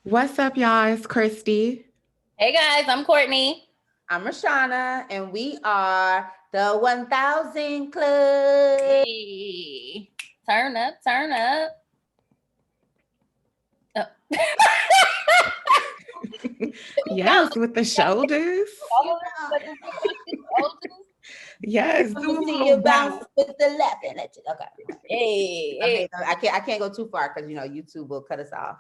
What's up, y'all? It's Christy. Hey guys, I'm Courtney. I'm Rashana, and we are the 1000 Club. Hey, turn up, turn up. Oh. Yes, with the shoulders. Yes, Let do me a see little you bounce bounce. with the left and let you. Okay. Hey, I hey. mean, I can't go too far because YouTube will cut us off.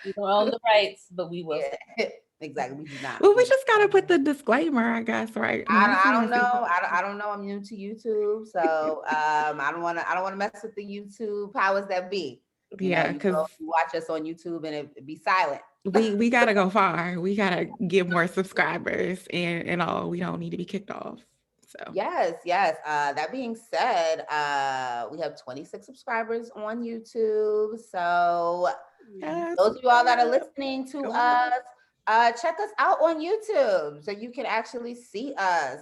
We don't own the rights, but we will. Yeah, exactly. We do not. Well, we just gotta put the disclaimer, I guess, right? I mean, we I can't don't say. know. I don't know. I'm new to YouTube, so I don't want to mess with the YouTube powers that be. Yeah, You because go you watch us on YouTube and it be silent. we gotta go far. We gotta get more subscribers and all. We don't need to be kicked off. So Yes, yes. That being said, we have 26 subscribers on YouTube. So yes, those of you all that are listening to go ahead. us, check us out on YouTube so you can actually see us.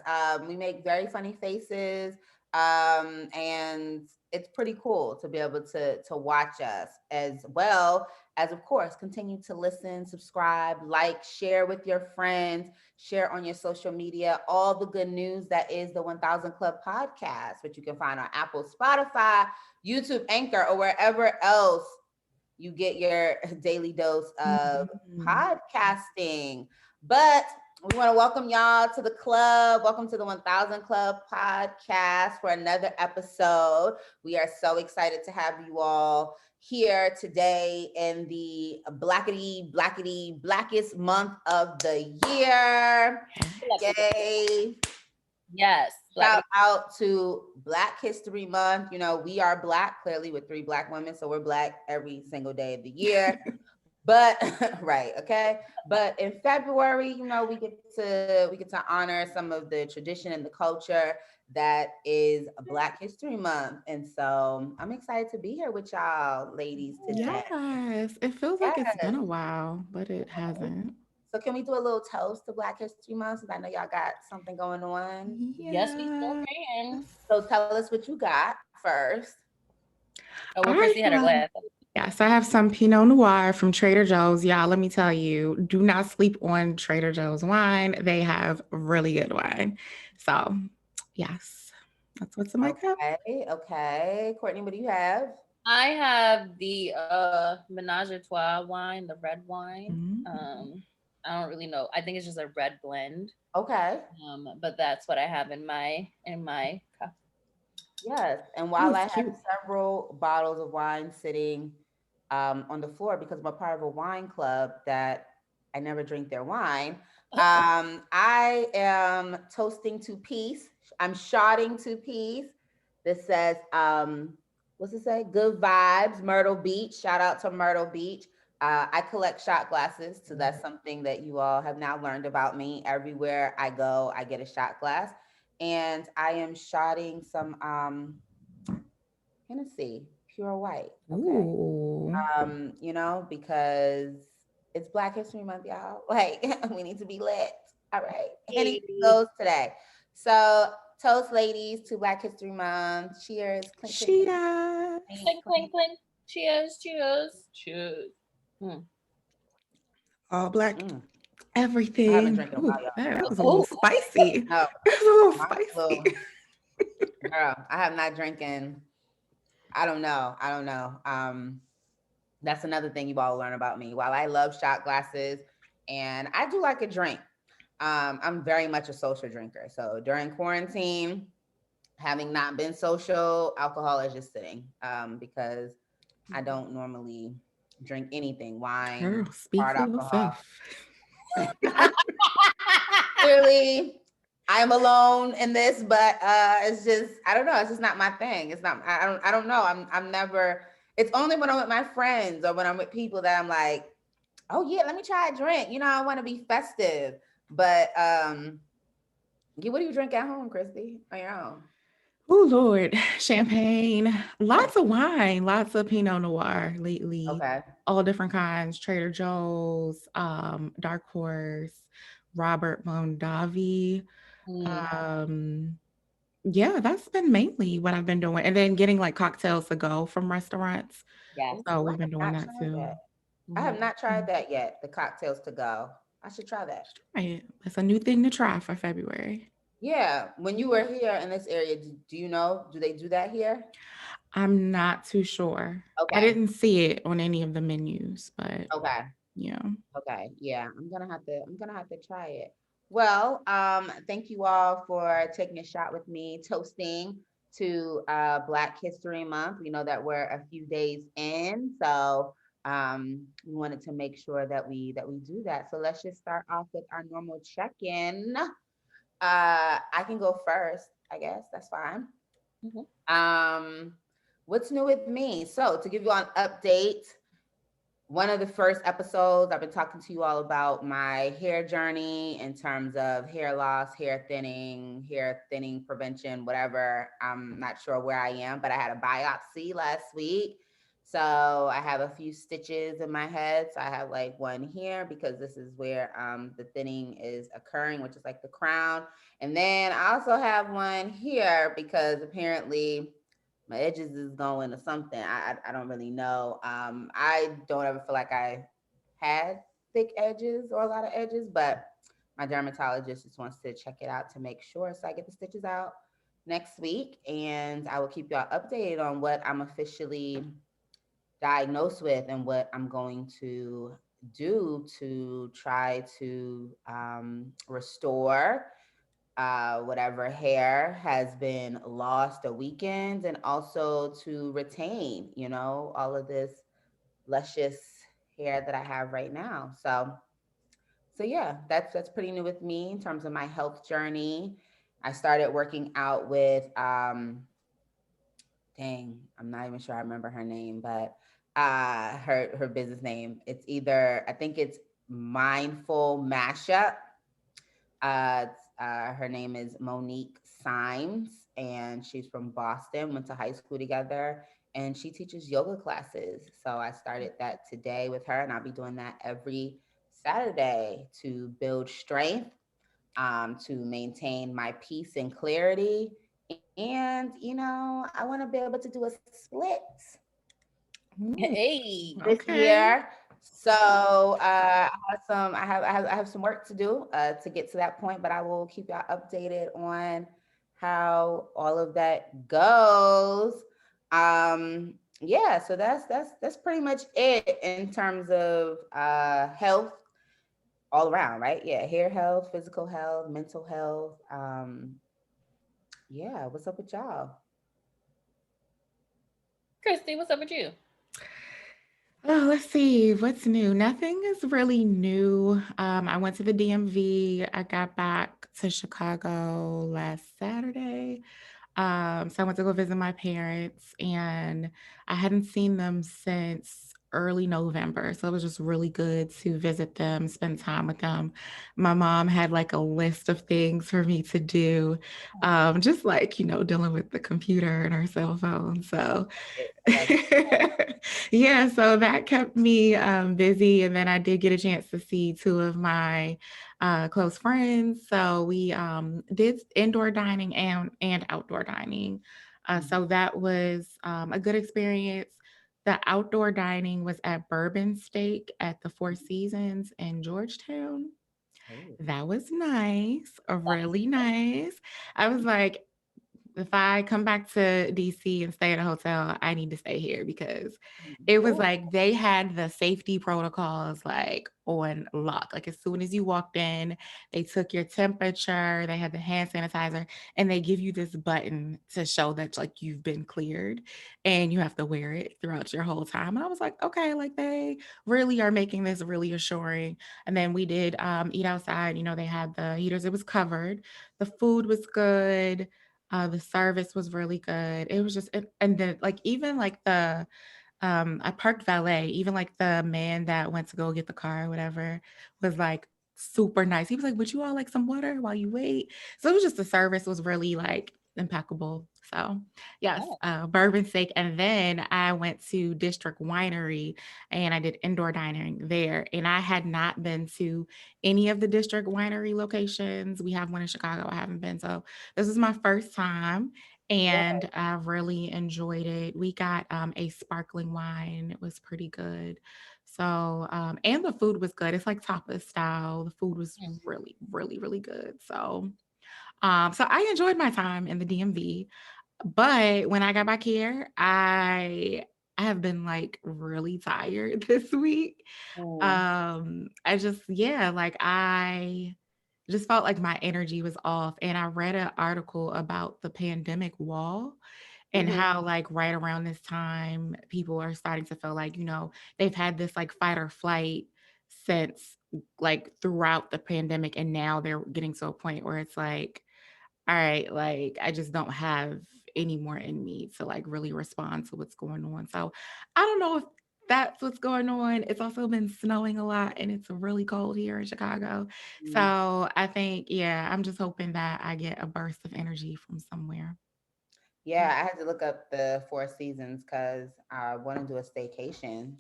We make very funny faces, and it's pretty cool to be able to watch us as well as, of course, continue to listen, subscribe, like, share with your friends, share on your social media all the good news that is the 1000 Club podcast, which you can find on Apple, Spotify, YouTube, Anchor, or wherever else you get your daily dose of Mhm. podcasting. But we want to welcome y'all to the club. Welcome to the 1000 Club podcast for another episode. We are so excited to have you all here today in the blackest month of the year. Yay. Yes. Shout out to Black History Month. We are Black, clearly, with 3 Black women. So we're Black every single day of the year. But right, okay. But in February, we get to honor some of the tradition and the culture that is Black History Month. And so I'm excited to be here with y'all ladies today. Yes, it feels like it's Yes. been a while, but it hasn't. So can we do a little toast to Black History Month? Since I know y'all got something going on. Yes, we still Yes. can. So tell us what you got first. Oh, well, I Chrissy had her have, glass. yes, I have some Pinot Noir from Trader Joe's. Y'all, let me tell you, do not sleep on Trader Joe's wine. They have really good wine. So, yes, that's what's in my cup. Okay, okay. Courtney, what do you have? I have the Menage a Trois wine, the red wine. Mm. I don't really know. I think it's just a red blend. Okay. But that's what I have in my cup. Yes. And Oh, while I it's have cute. several bottles of wine sitting on the floor because I'm a part of a wine club that I never drink their wine, I am toasting to peace. I'm shotting to peace. This says, what's it say? Good vibes, Myrtle Beach. Shout out to Myrtle Beach. I collect shot glasses, so that's something that you all have now learned about me. Everywhere I go, I get a shot glass, and I am shotting some Hennessy, pure white. Okay, Ooh. because it's Black History Month, y'all. Like we need to be lit. All right, Hennessy Hey. goes today. So toast, ladies, to Black History Month. Cheers, clink, clink, She does. clink, Clink, clink. clink, clink. Cheers, cheers, cheers. Hmm. All black, Mm, I haven't everything. drank in a Ooh, while, y'all. that was a little Oh, spicy. No, It was a little mine's a spicy. little, girl. I have not drinking. I don't know. I don't know. That's another thing you all learn about me. While I love shot glasses and I do like a drink, I'm very much a social drinker. So during quarantine, having not been social, alcohol is just sitting because I don't normally drink anything, wine, Girl, speak hard for alcohol. yourself. Clearly, I'm alone in this, but it's just I don't know. It's just not my thing. It's not. I don't know. I'm never. It's only when I'm with my friends or when I'm with people that I'm like, oh yeah, let me try a drink. I want to be festive. But what do you drink at home, Christy? On your own? Oh Lord, champagne, lots of wine, lots of Pinot Noir lately, Okay. all different kinds. Trader Joe's, Dark Horse, Robert Mondavi, hmm. um, Yeah, that's been mainly what I've been doing. And then getting like cocktails to go from restaurants. Yes. So I we've have been doing not that tried too. that. I have Mhm. not tried Mm. that yet. The cocktails to go. I should try that. Right. It's a new thing to try for February. Yeah. When you were here in this area, do you know? Do they do that here? I'm not too sure. I Okay. didn't see it on any of the menus, but Okay. yeah. Okay. Yeah. I'm gonna have to try it. Well, thank you all for taking a shot with me, toasting to Black History Month. We know that we're a few days in, so we wanted to make sure that we do that. So let's just start off with our normal check-in. I can go first, I guess. That's fine. Mhm. Um, what's new with me? So to give you an update, one of the first episodes, I've been talking to you all about my hair journey in terms of hair loss, hair thinning prevention, whatever. I'm not sure where I am, but I had a biopsy last week. So I have a few stitches in my head. So I have like one here because this is where the thinning is occurring, which is like the crown. And then I also have one here because apparently my edges is going to something. I don't really know. I don't ever feel like I had thick edges or a lot of edges, but my dermatologist just wants to check it out to make sure. So I get the stitches out next week, and I will keep y'all updated on what I'm officially diagnosed with and what I'm going to do to try to restore whatever hair has been lost or weakened, and also to retain, all of this luscious hair that I have right now. So yeah, that's pretty new with me in terms of my health journey. I started working out with dang, I'm not even sure I remember her name, but her business name. It's either I think it's Mindful Mashup. Her name is Monique Symes, and she's from Boston. Went to high school together, and she teaches yoga classes. So I started that today with her, and I'll be doing that every Saturday to build strength, to maintain my peace and clarity, and I want to be able to do a split Ooh, Hey. this okay. year. So I have some work to do to get to that point, but I will keep y'all updated on how all of that goes. Yeah, so that's pretty much it in terms of health all around, right? Yeah, hair health, physical health, mental health. Yeah, what's up with y'all? Christy, what's up with you? Oh, let's see what's new. Nothing is really new. I went to the DMV. I got back to Chicago last Saturday. So I went to go visit my parents, and I hadn't seen them since early November. So it was just really good to visit them, spend time with them. My mom had like a list of things for me to do, just like, dealing with the computer and her cell phone. So I love it. yeah, so that kept me busy. And then I did get a chance to see two of my close friends. So we did indoor dining and outdoor dining. Mhm. So that was a good experience. The outdoor dining was at Bourbon Steak at the Four Seasons in Georgetown. Oh, That was nice, really nice. I was like, if I come back to DC and stay at a hotel, I need to stay here because it was cool. like they had the safety protocols like on lock. Like as soon as you walked in, they took your temperature, they had the hand sanitizer, and they give you this button to show that like you've been cleared and you have to wear it throughout your whole time. And I was like, okay, like they really are making this really assuring. And then we did eat outside, they had the heaters, it was covered. The food was good, the service was really good. It was just and then, like, even, like, I parked valet, even, like, the man that went to go get the car or whatever was, like, super nice. He was like, "Would you all like some water while you wait?" So it was just the service was really, like, impeccable. So yes, Oh. bourbon steak. And then I went to District Winery and I did indoor dining there. And I had not been to any of the District Winery locations. We have one in Chicago. I haven't been. So this is my first time Yeah. and I really enjoyed it. We got a sparkling wine. It was pretty good. So, and the food was good. It's like tapas style. The food was Mm. really, really, really good. So I enjoyed my time in the DMV. But when I got back here, I have been like really tired this week. Mm. I just, yeah, like I just felt like my energy was off. And I read an article about the pandemic wall and Mhm. how like right around this time people are starting to feel like, they've had this like fight or flight since like throughout the pandemic and now they're getting to a point where it's like, all right, like I just don't have any more in me to like really respond to what's going on. So I don't know if that's what's going on. It's also been snowing a lot and it's really cold here in Chicago. Mm. So I think, yeah, I'm just hoping that I get a burst of energy from somewhere. Yeah, I had to look up the Four Seasons because I want to do a staycation.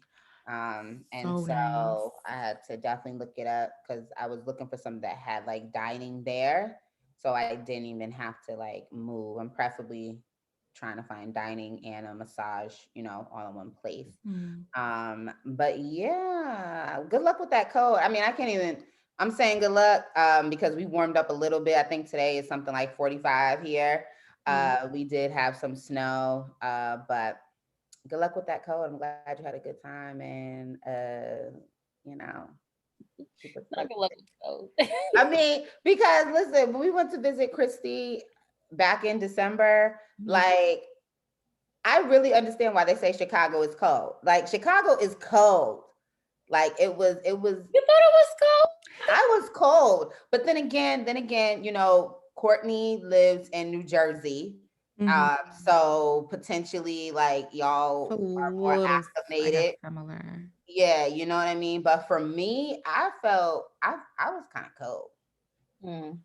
And So nice. so I had to definitely look it up because I was looking for something that had like dining there. So I didn't even have to like move. I'm preferably trying to find dining and a massage, all in one place. Mm. But yeah, good luck with that code. I mean, I can't even, I'm saying good luck because we warmed up a little bit. I think today is something like 45 here. Yeah. We did have some snow, but good luck with that code. I'm glad you had a good time and you know, keep us Not gonna love posted. it though. I mean, because listen, when we went to visit Christy back in December, Mhm. like I really understand why they say Chicago is cold. Like Chicago is cold. Like it was You thought it was cold? I was cold. But then again, Courtney lives in New Jersey. Mhm. So potentially like It's a y'all are more little, I guess, acclimated. similar. Yeah, you know what I mean? But for me, I was kind of cold. Mm.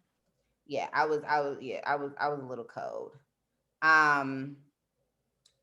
Yeah, I was a little cold. Um,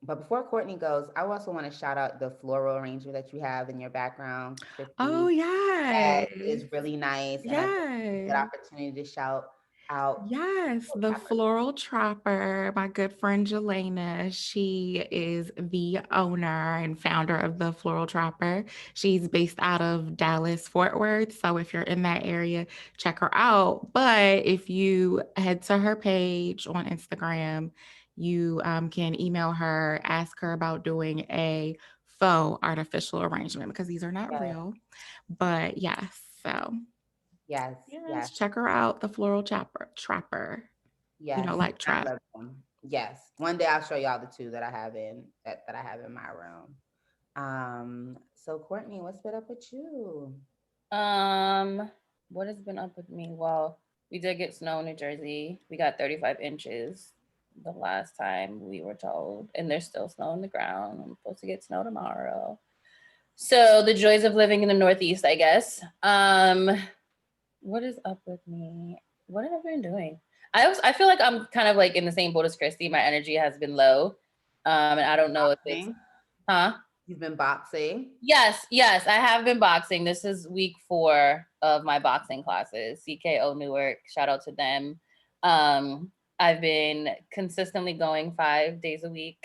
but before Courtney goes, I also want to shout out the floral arrangement that you have in your background, Oh, Christy. Yes, it yes. is really nice, and I think it's a good Yes. opportunity to shout out. Yes, the floral trapper, my good friend Jelena, she is the owner and founder of the floral trapper. She's based out of Dallas, Fort Worth. So if you're in that area, check her out. But if you head to her page on Instagram, you can email her, ask her about doing a faux artificial arrangement because these are not Yes, real. But yes, so. yes, Yes, yes, check her out, the floral trapper. yes. Like I trap. love them. Yes, one day I'll show y'all the two that I have that I have in my room. So Courtney, what's been up with you? Um, what has been up with me? Well, we did get snow in New Jersey. We got 35 inches the last time we were told, and there's still snow on the ground. I'm supposed to get snow tomorrow. So the joys of living in the Northeast, I guess. What is up with me? What have I been doing? I feel like I'm kind of like in the same boat as Christy. My energy has been low. And I don't know if it's Boxing? huh? You've been boxing? Yes, I have been boxing. This is week 4 of my boxing classes. CKO Newark, shout out to them. I've been consistently going 5 days a week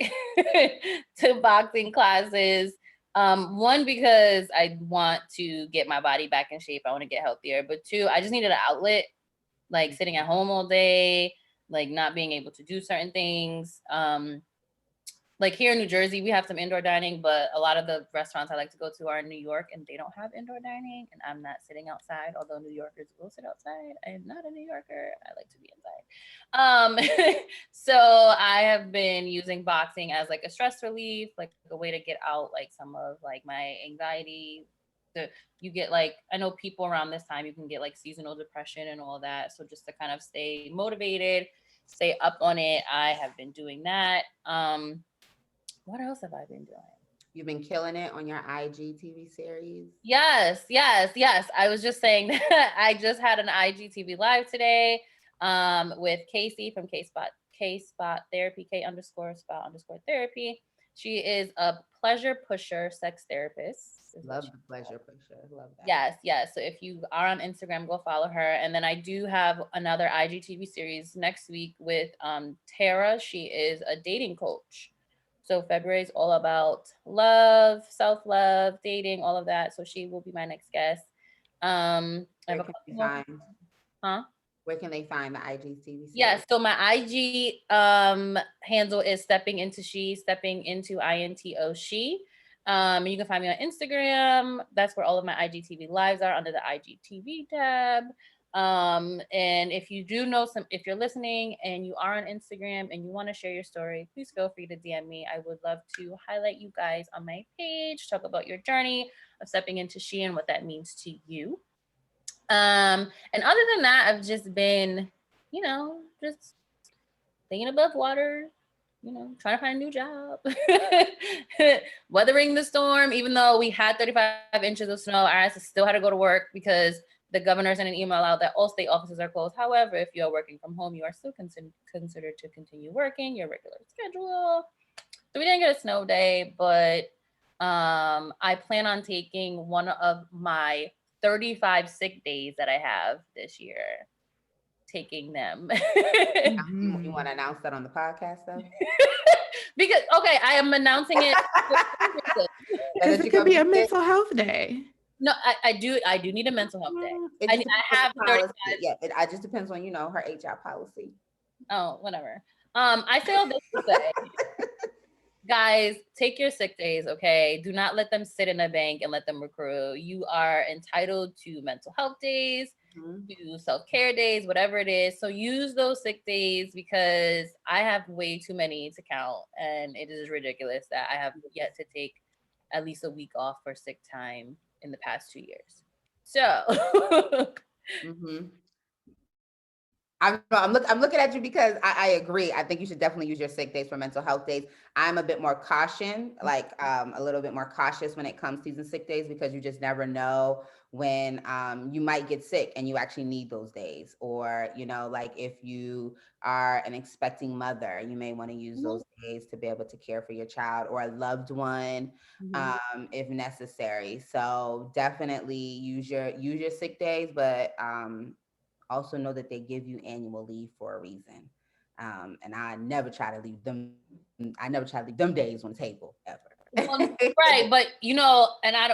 to boxing classes. One, because I want to get my body back in shape. I want to get healthier. But 2, I just needed an outlet, like sitting at home all day, like not being able to do certain things. Like here in New Jersey, we have some indoor dining, but a lot of the restaurants I like to go to are in New York and they don't have indoor dining. And I'm not sitting outside, although New Yorkers will sit outside. I am not a New Yorker. I like to be inside. So I have been using boxing as like a stress relief, like a way to get out like some of like my anxiety. You get like, I know people around this time, you can get like seasonal depression and all that. So just to kind of stay motivated, stay up on it, I have been doing that. What else have I been doing? You've been killing it on your IGTV series. Yes. I was just saying that I just had an IGTV live today with Casey from K Spot Therapy, K_spot__ therapy. She is a pleasure pusher sex therapist. Is what Love she the pleasure pusher. Love that. Yes, yes. So if you are on Instagram, go follow her. And then I do have another IGTV series next week with Tara. She is a dating coach. So February is all about love, self-love, dating, all of that. So she will be my next guest. I have Where a can couple they more. find? Huh? Where can they find the IGTV Yes, series? so my IG handle is stepping into INTO she. You can find me on Instagram. That's where all of my IGTV lives are under the IGTV tab. And if you do know if you're listening and you are on Instagram and you want to share your story, please feel free to DM me. I would love to highlight you guys on my page, talk about your journey of stepping into she and what that means to you. And other than that, I've just been, just staying above water, trying to find a new job, weathering the storm. Even though we had 35 inches of snow, I still had to go to work because the governor sent an email out that all state offices are closed. However, if you are working from home, you are still considered to continue working your regular schedule. So we didn't get a snow day, but I plan on taking one of my 35 sick days that I have this year, taking them. You want to announce that on the podcast, though? Because okay, I am announcing it. Because it could be a mental health day. No, I do need a mental health day. It I just depends on have the policy. 35. Yeah, it just depends on her HR policy. Oh, whatever. I say all this to say, guys, take your sick days, okay? Do not let them sit in a bank and let them accrue. You are entitled to mental health days, to self-care days, whatever it is. So use those sick days because I have way too many to count, and it is ridiculous that I have yet to take at least a week off for sick time in the past 2 years. So I'm looking at you because I agree. I think you should definitely use your sick days for mental health days. I'm a bit more a little bit more cautious when it comes to using sick days because you just never know when you might get sick and you actually need those days. Or, like if you are an expecting mother, you may want to use those days to be able to care for your child or a loved one if necessary. So definitely use your sick days, but also know that they give you annual leave for a reason. And I never try to leave them days on the table ever. Well, right, but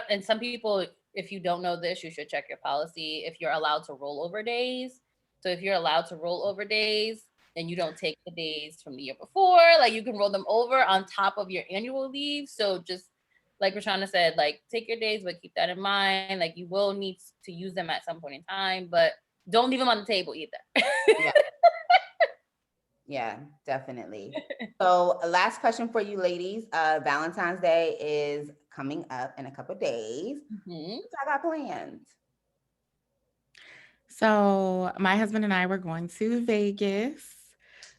and some people, if you don't know this, you should check your policy if you're allowed to roll over days. So if you're allowed to roll over days and you don't take the days from the year before, like you can roll them over on top of your annual leave. So just like Rashana said, like take your days, but keep that in mind. Like you will need to use them at some point in time, but don't leave them on the table either. Yeah, definitely. So last question for you ladies. Valentine's Day is coming up in a couple of days. What I got planned? So my husband and I were going to Vegas.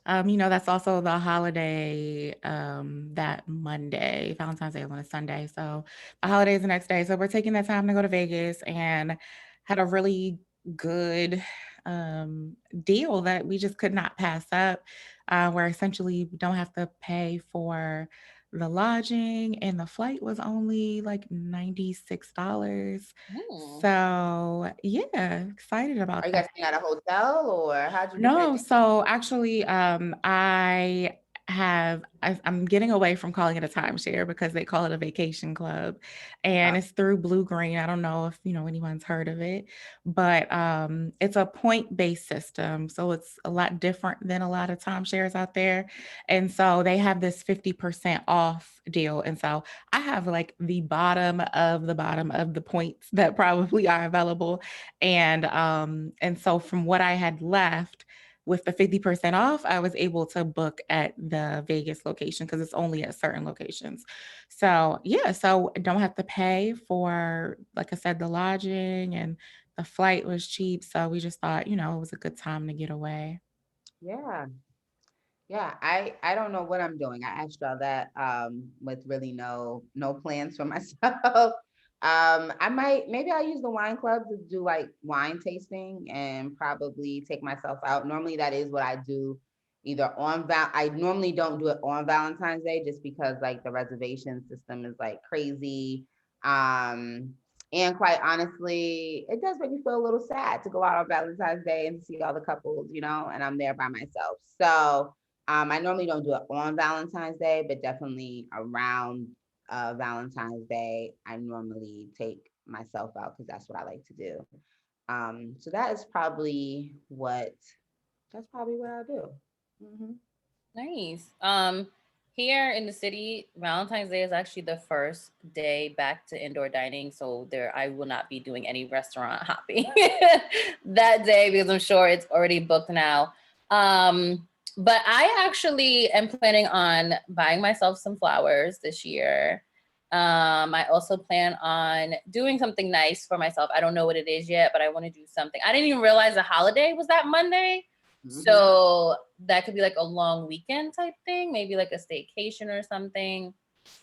That's also the holiday that Monday. Valentine's Day is on a Sunday. So the holiday is the next day. So we're taking that time to go to Vegas and had a really good deal that we just could not pass up, where essentially we don't have to pay for the lodging and the flight was only like $96. So yeah, excited Are about you that. guys staying at a hotel or how'd you get No, that? so actually, I'm getting away from calling it a timeshare because they call it a vacation club, and it's through Blue Green. I don't know if anyone's heard of it, but it's a point-based system, so it's a lot different than a lot of timeshares out there. And so they have this 50% off deal, and so I have like the bottom of the points that probably are available, and so from what I had left with the 50% off, I was able to book at the Vegas location because it's only at certain locations. So yeah, so I don't have to pay for, like I said, the lodging, and the flight was cheap. So we just thought, it was a good time to get away. Yeah. Yeah, I don't know what I'm doing. I asked y'all that with really no plans for myself. Maybe I'll use the wine club to do like wine tasting and probably take myself out. Normally that is what I do either on I normally don't do it on Valentine's Day just because like the reservation system is like crazy. And quite honestly, it does make me feel a little sad to go out on Valentine's Day and see all the couples, and I'm there by myself. So I normally don't do it on Valentine's Day, but definitely around Valentine's Day, I normally take myself out because that's what I like to do. So that's probably what I'll do. Mm-hmm. Nice. Here in the city, Valentine's Day is actually the first day back to indoor dining. So I will not be doing any restaurant hopping that day because I'm sure it's already booked now. But I actually am planning on buying myself some flowers this year. I also plan on doing something nice for myself. I don't know what it is yet, but I want to do something. I didn't even realize the holiday was that Monday. Mm-hmm. So that could be like a long weekend type thing, maybe like a staycation or something.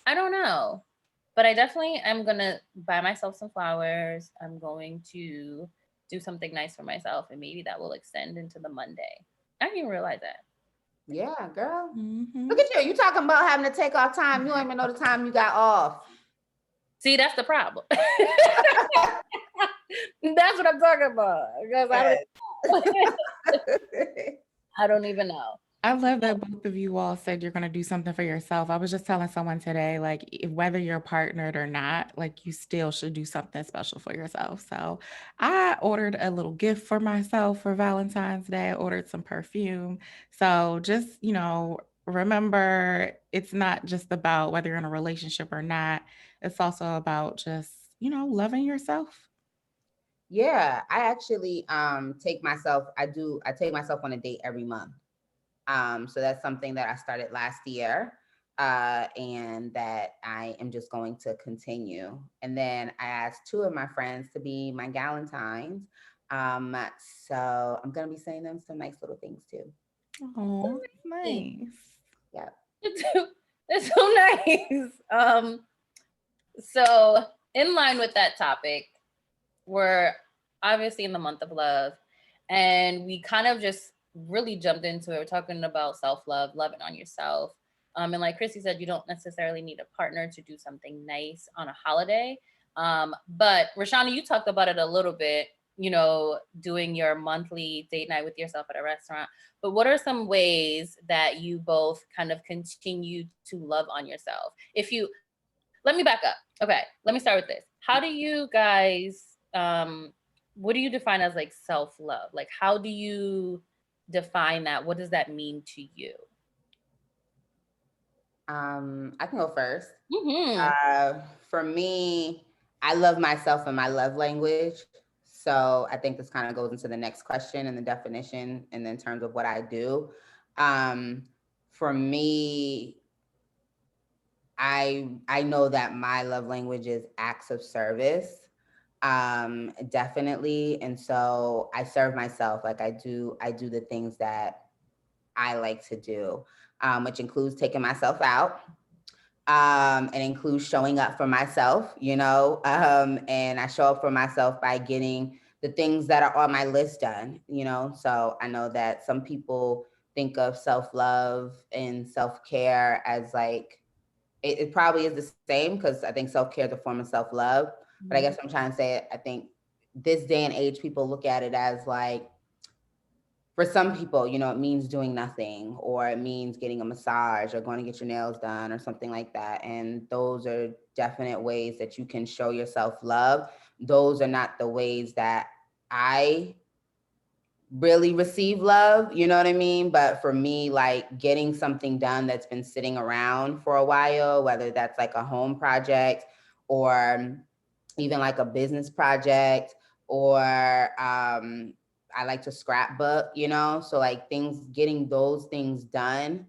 I don't know. But I definitely am going to buy myself some flowers. I'm going to do something nice for myself, and maybe that will extend into the Monday. I didn't even realize that. Yeah, girl. Mm-hmm. Look at you. You talking about having to take off time. You don't even know the time you got off. See, that's the problem. That's what I'm talking about. Because I don't even know. I love that both of you all said you're going to do something for yourself. I was just telling someone today, like, whether you're partnered or not, like, you still should do something special for yourself. So I ordered a little gift for myself for Valentine's Day. I ordered some perfume. So just, remember, it's not just about whether you're in a relationship or not. It's also about just, loving yourself. Yeah, I actually take myself on a date every month. So that's something that I started last year, and that I am just going to continue. And then I asked 2 of my friends to be my Galentines. So I'm gonna be sending them some nice little things too. Oh, nice. Yeah. It's so nice. So in line with that topic, we're obviously in the month of love, and we kind of just really jumped into it. We're talking about self-love, loving on yourself. And like Chrissy said, you don't necessarily need a partner to do something nice on a holiday. But Rashana, you talked about it a little bit, doing your monthly date night with yourself at a restaurant. But what are some ways that you both kind of continue to love on yourself? Let me back up. Okay, let me start with this. How do you guys, what do you define as like self-love? Like, how do you define that? What does that mean to you? I can go first. Mm-hmm. For me, I love myself and my love language. So I think this kind of goes into the next question and the definition, and in terms of what I do. For me, I know that my love language is acts of service. Definitely. And so I serve myself. Like I do the things that I like to do, which includes taking myself out. And includes showing up for myself, and I show up for myself by getting the things that are on my list done, So I know that some people think of self-love and self-care as like, it probably is the same, because I think self-care is a form of self-love. Mm-hmm. But I guess I'm trying to say, I think this day and age, people look at it as like, for some people, it means doing nothing, or it means getting a massage or going to get your nails done or something like that. And those are definite ways that you can show yourself love. Those are not the ways that I really receive love, you know what I mean? But for me, like getting something done that's been sitting around for a while, whether that's like a home project or even like a business project, or I like to scrapbook, so like getting those things done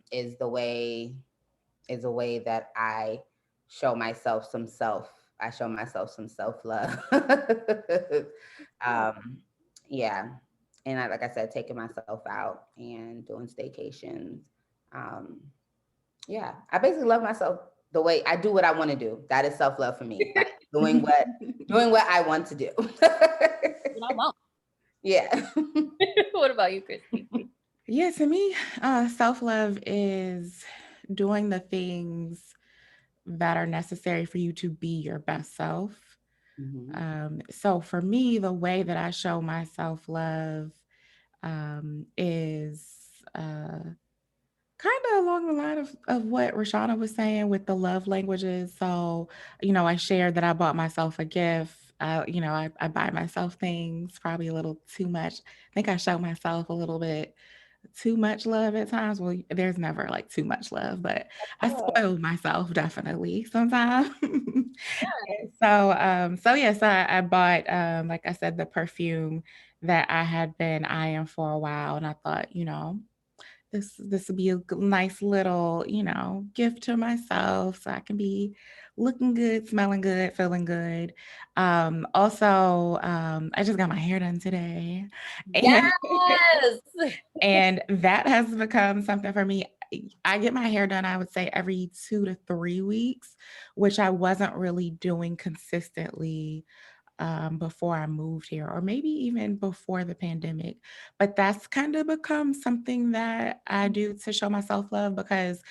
is a way that I show myself some self-love. Yeah. And like I said, taking myself out and doing staycations. Yeah, I basically love myself the way I do what I want to do. That is self-love for me. Like doing what I want to do. What I want. Yeah. What about you, Christy? Yeah, to me, self-love is doing the things that are necessary for you to be your best self. Mhm. So for me, the way that I show my self-love is kind of along the line of what Rashana was saying with the love languages. So, I shared that I bought myself a gift. I buy myself things probably a little too much. I think I show myself a little bit too much love at times. Well, there's never like too much love, but I Sure. spoil myself definitely sometimes. So yes, I bought, like I said, the perfume that I had been eyeing for a while, and I thought, this would be a nice little, gift to myself, so I can be looking good, smelling good, feeling good. Also, I just got my hair done today, and Yes. and that has become something for me. I get my hair done, I would say, every 2 to 3 weeks, which I wasn't really doing consistently before I moved here, or maybe even before the pandemic. But that's kind of become something that I do to show my self love because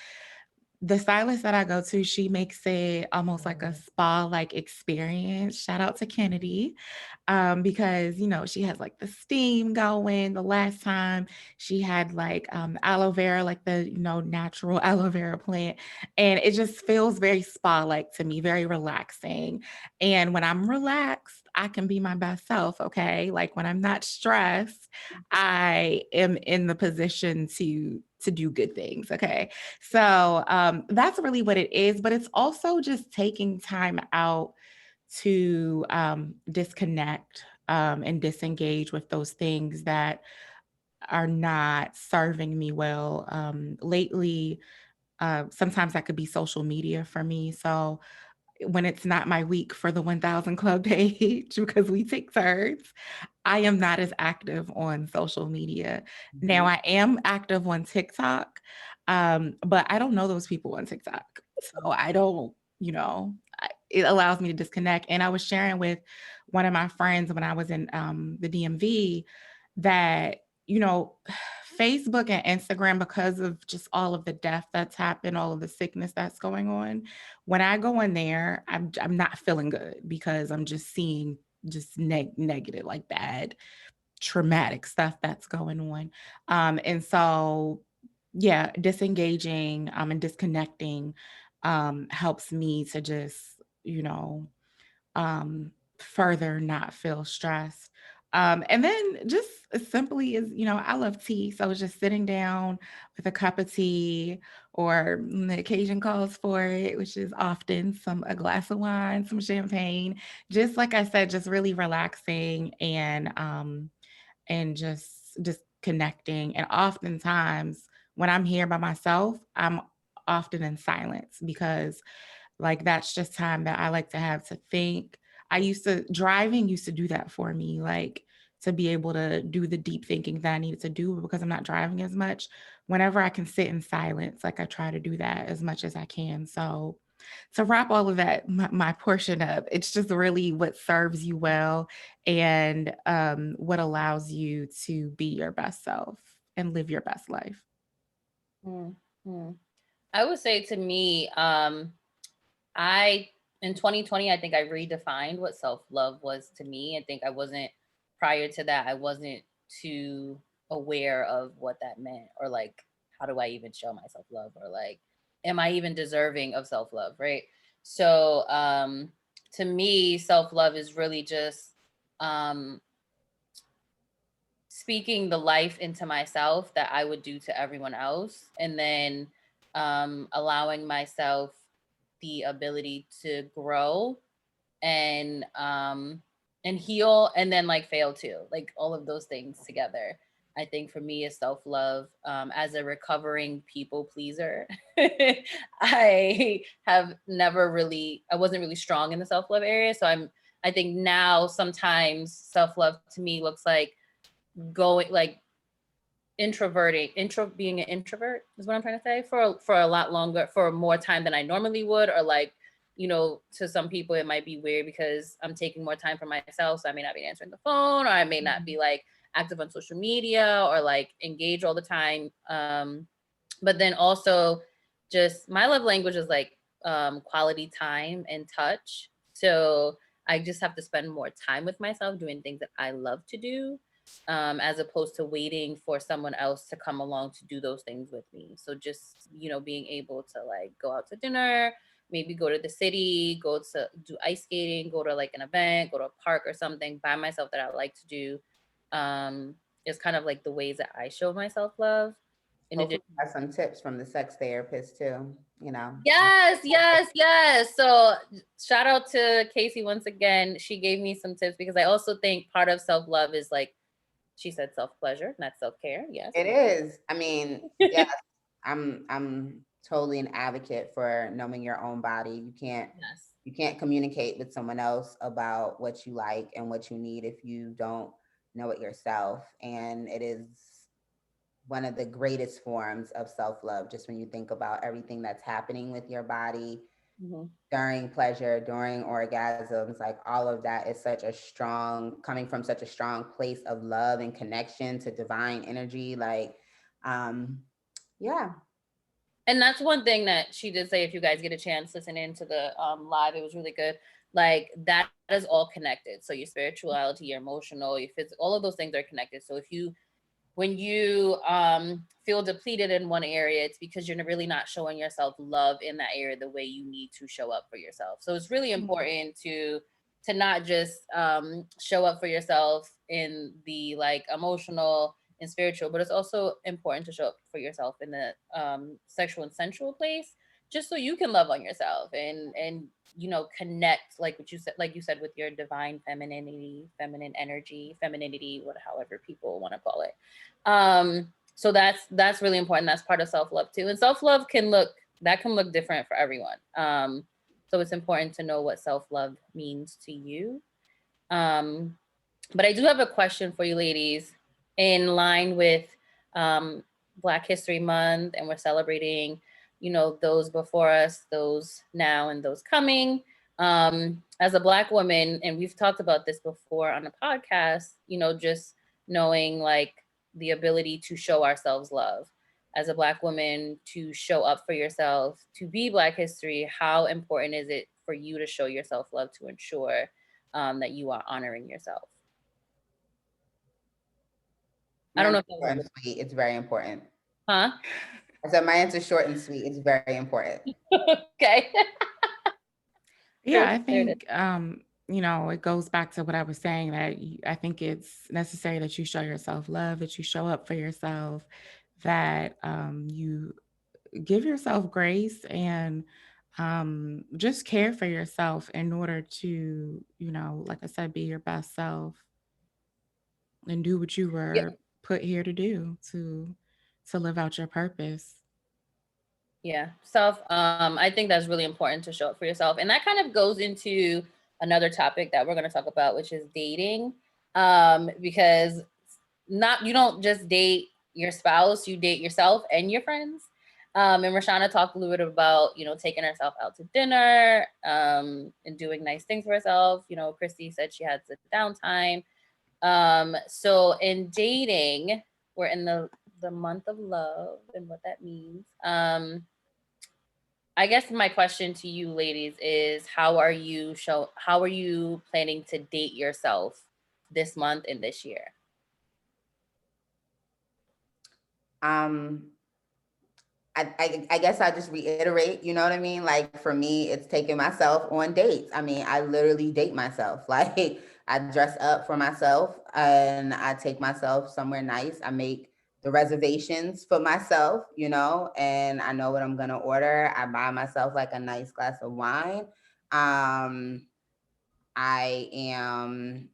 the stylist that I go to, she makes it almost like a spa like experience. Shout out to Kennedy, because she has like the steam going. The last time she had like aloe vera, like the natural aloe vera plant, and it just feels very spa like to me, very relaxing. And when I'm relaxed, I can be my best self. Okay, like when I'm not stressed, I am in the position to do good things. Okay, so that's really what it is. But it's also just taking time out to disconnect and disengage with those things that are not serving me well. Lately, sometimes that could be social media for me. So when it's not my week for the 1000 Club page, because we take turns, I am not as active on social media. Now, Mhm. I am active on TikTok, but I don't know those people on TikTok. So I don't, it allows me to disconnect. And I was sharing with one of my friends when I was in the DMV that, you know, Facebook and Instagram, because of just all of the death that's happened, all of the sickness that's going on, when I go in there, I'm not feeling good because I'm just seeing just negative, like bad, traumatic stuff that's going on. And so, yeah, disengaging and disconnecting helps me to just, you know, um, further not feel stressed. And then just as simply as, I love tea. So it's just sitting down with a cup of tea, or the occasion calls for it, which is often a glass of wine, some champagne. Just like I said, just really relaxing and just connecting. And oftentimes when I'm here by myself, I'm often in silence because like that's just time that I like to have to think. Driving used to do that for me, like to be able to do the deep thinking that I needed to do because I'm not driving as much. Whenever I can sit in silence, like I try to do that as much as I can. So to wrap all of that, my portion up, it's just really what serves you well and what allows you to be your best self and live your best life. Mm-hmm. I would say to me, I in 2020, I think I redefined what self-love was to me. I think I wasn't prior to that, I wasn't too aware of what that meant, or like how do I even show myself love, or like am I even deserving of self-love, right? So to me, self-love is really just um speaking the life into myself that I would do to everyone else, and then allowing myself the ability to grow and heal, and then like fail too, like all of those things together. I think for me is self-love. As a recovering people pleaser, I wasn't really strong in the self-love area, so I think now sometimes self-love to me looks like going like being an introvert is what I'm trying to say, for a lot longer, for more time than I normally would, or like, to some people it might be weird because I'm taking more time for myself, so I may not be answering the phone, or I may not be like active on social media or like engage all the time. But then also just my love language is like quality time and touch. So I just have to spend more time with myself doing things that I love to do, as opposed to waiting for someone else to come along to do those things with me. So just, being able to like go out to dinner, maybe go to the city, go to do ice skating, go to like an event, go to a park or something by myself that I like to do, um, is kind of like the ways that I show myself love. In Hopefully, addition, you got some tips from the sex therapist too. You know. yes, yes, yes. So shout out to Casey once again. She gave me some tips because I also think part of self love is like she said self pleasure, not self care. Yes. It is. I mean, yeah, I'm totally an advocate for knowing your own body. Yes. You can't communicate with someone else about what you like and what you need if you don't know it yourself. And it is one of the greatest forms of self-love, just when you think about everything that's happening with your body Mm-hmm. during pleasure, during orgasms, like all of that is coming from such a strong place of love and connection to divine energy. Like, um, yeah. And that's one thing that she did say. If you guys get a chance, listen into the live. It was really good. Like that is all connected. So your spirituality, your emotional, your physical, all of those things are connected. So when you feel depleted in one area, it's because you're really not showing yourself love in that area the way you need to show up for yourself. So it's really important to not just show up for yourself in the like emotional and spiritual, but it's also important to show up for yourself in the sexual and sensual place, just so you can love on yourself and connect, like what you said, like you said, with your divine femininity, feminine energy, femininity, however people want to call it. So that's really important. That's part of self-love too. And self-love can look different for everyone. So it's important to know what self-love means to you. Um, but I do have a question for you ladies in line with um, Black History Month, and we're celebrating, those before us, those now, and those coming. As a Black woman, and we've talked about this before on the podcast, just knowing like the ability to show ourselves love. As a Black woman, to show up for yourself, to be Black history, how important is it for you to show yourself love to ensure that you are honoring yourself? I don't Mine's know if that was short and sweet. It's very important. huh? I said my answer's short and sweet. It's very important. Okay. Yeah, Cool. I There it is. think it goes back to what I was saying that I think it's necessary that you show yourself love, that you show up for yourself, that you give yourself grace and just care for yourself in order to, like I said, be your best self and do what you Yeah. were put here to do to live out your purpose. Yeah. I think that's really important to show up for yourself. And that kind of goes into another topic that we're going to talk about, which is dating. Because you don't just date your spouse, you date yourself and your friends. And Rashana talked a little bit about, taking herself out to dinner, and doing nice things for herself. Christy said she had the downtime. So in dating, we're in the month of love and what that means. I guess my question to you ladies is how are you planning to date yourself this month and this year? Um, I guess I just reiterate, you know what I mean? Like for me, it's taking myself on dates. I mean, I literally date myself. Like I dress up for myself and I take myself somewhere nice. I make the reservations for myself, and I know what I'm gonna order. I buy myself like a nice glass of wine. I am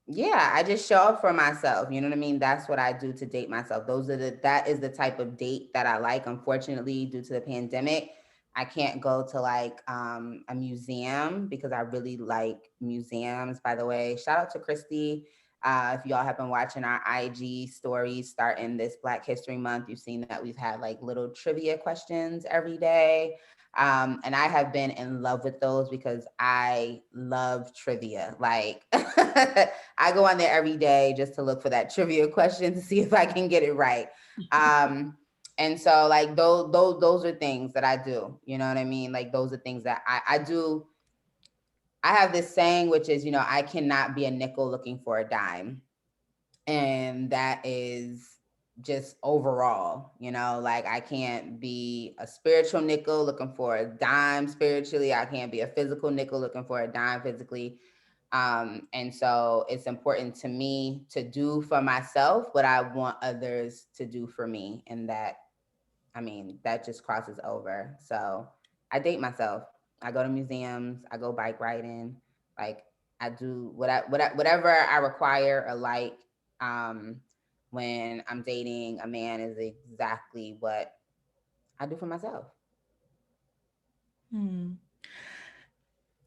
Yeah, I just show up for myself. You know what I mean? That's what I do to date myself. That is the type of date that I like. Unfortunately, due to the pandemic, I can't go to like a museum because I really like museums. By the way, shout out to Christy. If y'all have been watching our IG stories starting this Black History Month, you've seen that we've had like little trivia questions every day. And I have been in love with those because I love trivia. Like I go on there every day just to look for that trivia question to see if I can get it right. And so like those are things that I do. You know what I mean? Like those are things that I do. I have this saying, which is, I cannot be a nickel looking for a dime. And that is just overall, like I can't be a spiritual nickel looking for a dime spiritually. I can't be a physical nickel looking for a dime physically. And so it's important to me to do for myself what I want others to do for me. And that, I mean, that just crosses over. So I date myself. I go to museums. I go bike riding. Like I do whatever I require or like. Um, when I'm dating a man is exactly what I do for myself. Hmm.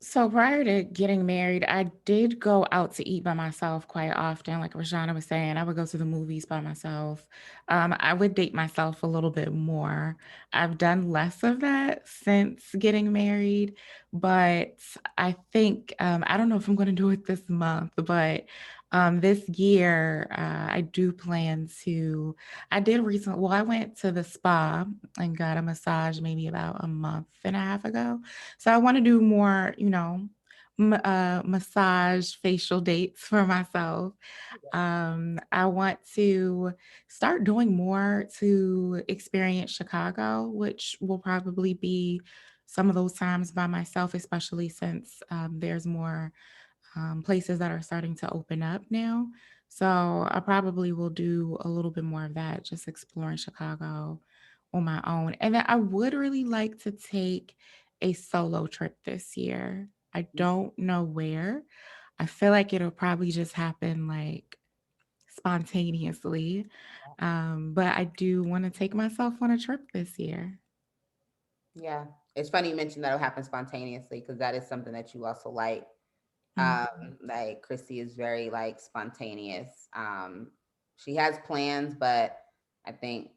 So prior to getting married, I did go out to eat by myself quite often. Like Rashana was saying, I would go to the movies by myself. I would date myself a little bit more. I've done less of that since getting married, but I think I don't know if I'm going to do it this month, but this year I do plan to. I did recently. Well, I went to the spa and got a massage maybe about a month and a half ago. So I want to do more, massage facial dates for myself. I want to start doing more to experience Chicago, which will probably be some of those times by myself, especially since there's more places that are starting to open up now. So I probably will do a little bit more of that, just exploring Chicago on my own. And then I would really like to take a solo trip this year. I don't know where. I feel like it'll probably just happen like spontaneously. But I do want to take myself on a trip this year. Yeah. It's funny you mentioned that'll happen spontaneously because that is something that you also like. Mm. Like Christy is very like spontaneous. She has plans, but I think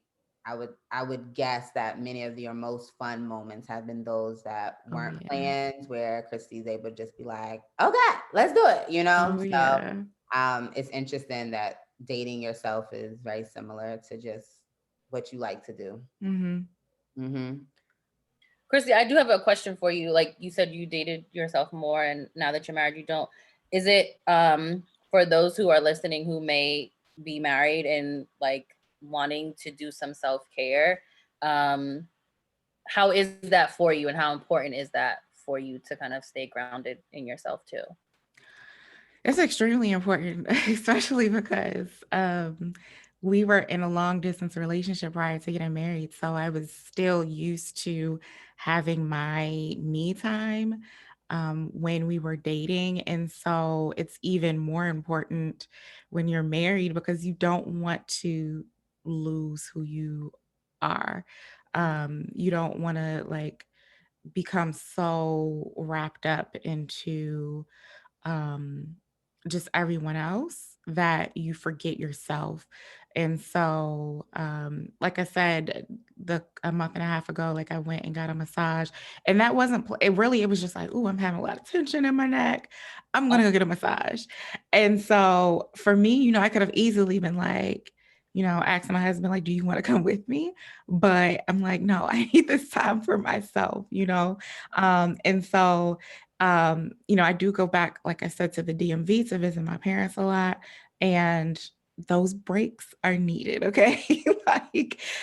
I would guess that many of your most fun moments have been those that Oh, weren't yeah. plans, where Christy's able to just be like, okay, let's do it. Oh, So yeah. it's interesting that dating yourself is very similar to just what you like to do. Hmm. Mm-hmm. Christy, I do have a question for you. Like you said, you dated yourself more, and now that you're married, you don't. Is it for those who are listening who may be married and like wanting to do some self care? Um, how is that for you, and how important is that for you to kind of stay grounded in yourself too? It's extremely important, especially because we were in a long distance relationship prior to getting married. So I was still used to having my me time when we were dating. And so it's even more important when you're married because you don't want to lose who you are. You don't want to like become so wrapped up into um, just everyone else that you forget yourself. And so, like I said, a month and a half ago, like I went and got a massage, and that wasn't. It was just like, oh, I'm having a lot of tension in my neck. I'm gonna go get a massage. And so, for me, I could have easily been like, asking my husband, like, do you want to come with me? But I'm like, no, I need this time for myself. And so I do go back, like I said, to the DMV to visit my parents a lot. And those breaks are needed. Okay.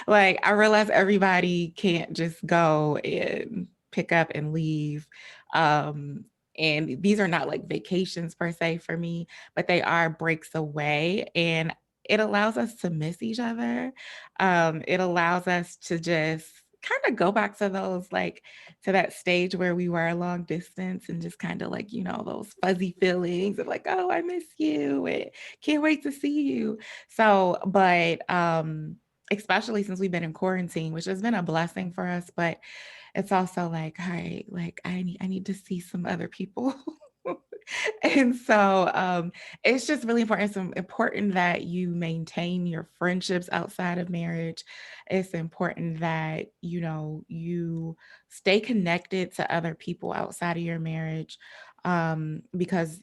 like I realize everybody can't just go and pick up and leave. Um, and these are not like vacations per se for me, but they are breaks away. And it allows us to miss each other. It allows us to just kind of go back to those like to that stage where we were long distance and just kind of like, those fuzzy feelings of like, oh, I miss you and can't wait to see you. So, but especially since we've been in quarantine, which has been a blessing for us, but it's also like, all right, like I need to see some other people. And so it's just really important. It's important that you maintain your friendships outside of marriage. It's important that, you stay connected to other people outside of your marriage, because,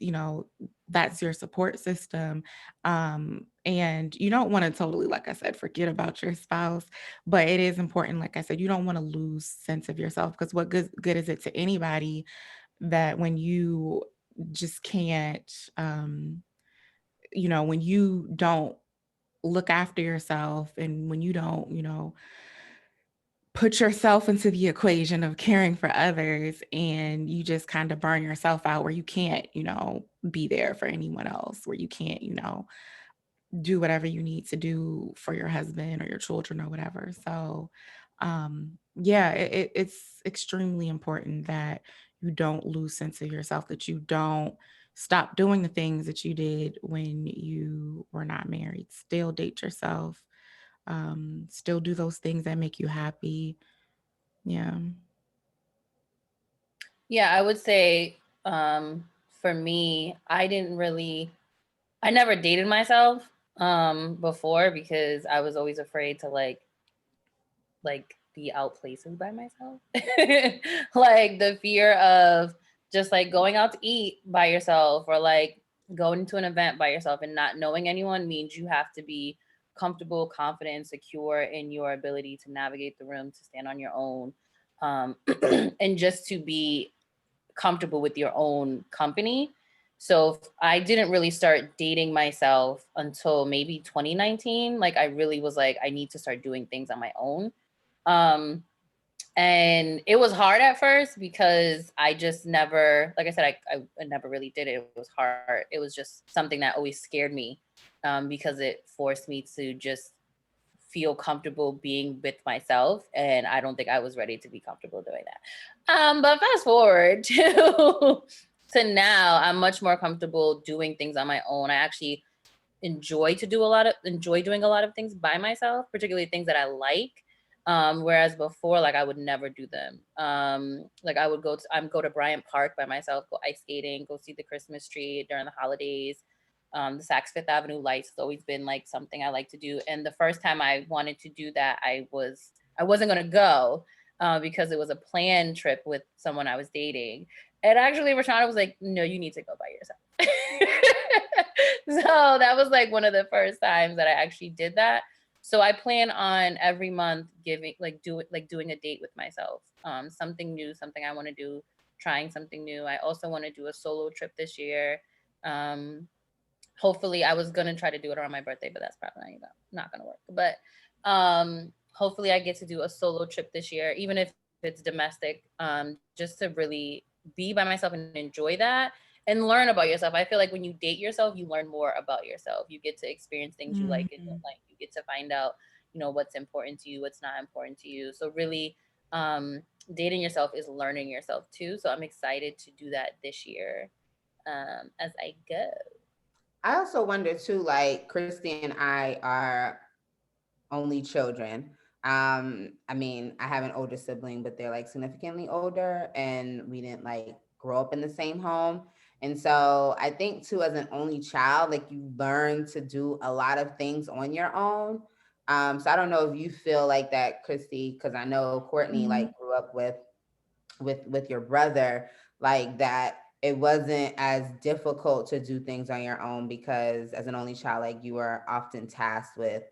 that's your support system. And you don't want to totally, like I said, forget about your spouse, but it is important, like I said, you don't want to lose sense of yourself, because what good is it to anybody that when you just can't, when you don't look after yourself, and when you don't, put yourself into the equation of caring for others, and you just kind of burn yourself out, where you can't, be there for anyone else, where you can't, do whatever you need to do for your husband or your children or whatever. So, yeah, it's extremely important that you don't lose sense of yourself, that you don't stop doing the things that you did when you were not married. Still date yourself. Still do those things that make you happy. Yeah. Yeah, I would say for me, I never dated myself before because I was always afraid to be out places by myself. Like the fear of just like going out to eat by yourself, or like going to an event by yourself and not knowing anyone means you have to be comfortable, confident, secure in your ability to navigate the room, to stand on your own, and just to be comfortable with your own company. So I didn't really start dating myself until maybe 2019. Like I really was like, I need to start doing things on my own. Um, and it was hard at first because I just never, like I said, I never really did it. It was hard. It was just something that always scared me, because it forced me to just feel comfortable being with myself, and I don't think I was ready to be comfortable doing that. But fast forward to now, I'm much more comfortable doing things on my own. I actually enjoy doing a lot of things by myself, particularly things that I like. Whereas before, like I would never do them. Like I would go to Bryant Park by myself, go ice skating, go see the Christmas tree during the holidays. The Saks Fifth Avenue lights has always been like something I like to do. And the first time I wanted to do that, I wasn't gonna go because it was a planned trip with someone I was dating. And actually, Rashana was like, "No, you need to go by yourself." So that was like one of the first times that I actually did that. So I plan on every month doing a date with myself, something new, something I want to do, trying something new. I also want to do a solo trip this year. Um, Hopefully, I was gonna try to do it around my birthday, but that's probably not gonna work. But hopefully I get to do a solo trip this year, even if it's domestic, just to really be by myself and enjoy that and learn about yourself. I feel like when you date yourself, you learn more about yourself. You get to experience things you like and don't Mhm. like. You get to find out, what's important to you, what's not important to you. So really, dating yourself is learning yourself too. So I'm excited to do that this year, as I go. I also wonder too, like Christy and I are only children. I mean, I have an older sibling, but they're like significantly older, and we didn't like grow up in the same home. And so I think too, as an only child, like you learn to do a lot of things on your own. So I don't know if you feel like that, Christy, because I know Courtney like Mhm. grew up with your brother, like that it wasn't as difficult to do things on your own because as an only child, like you were often tasked with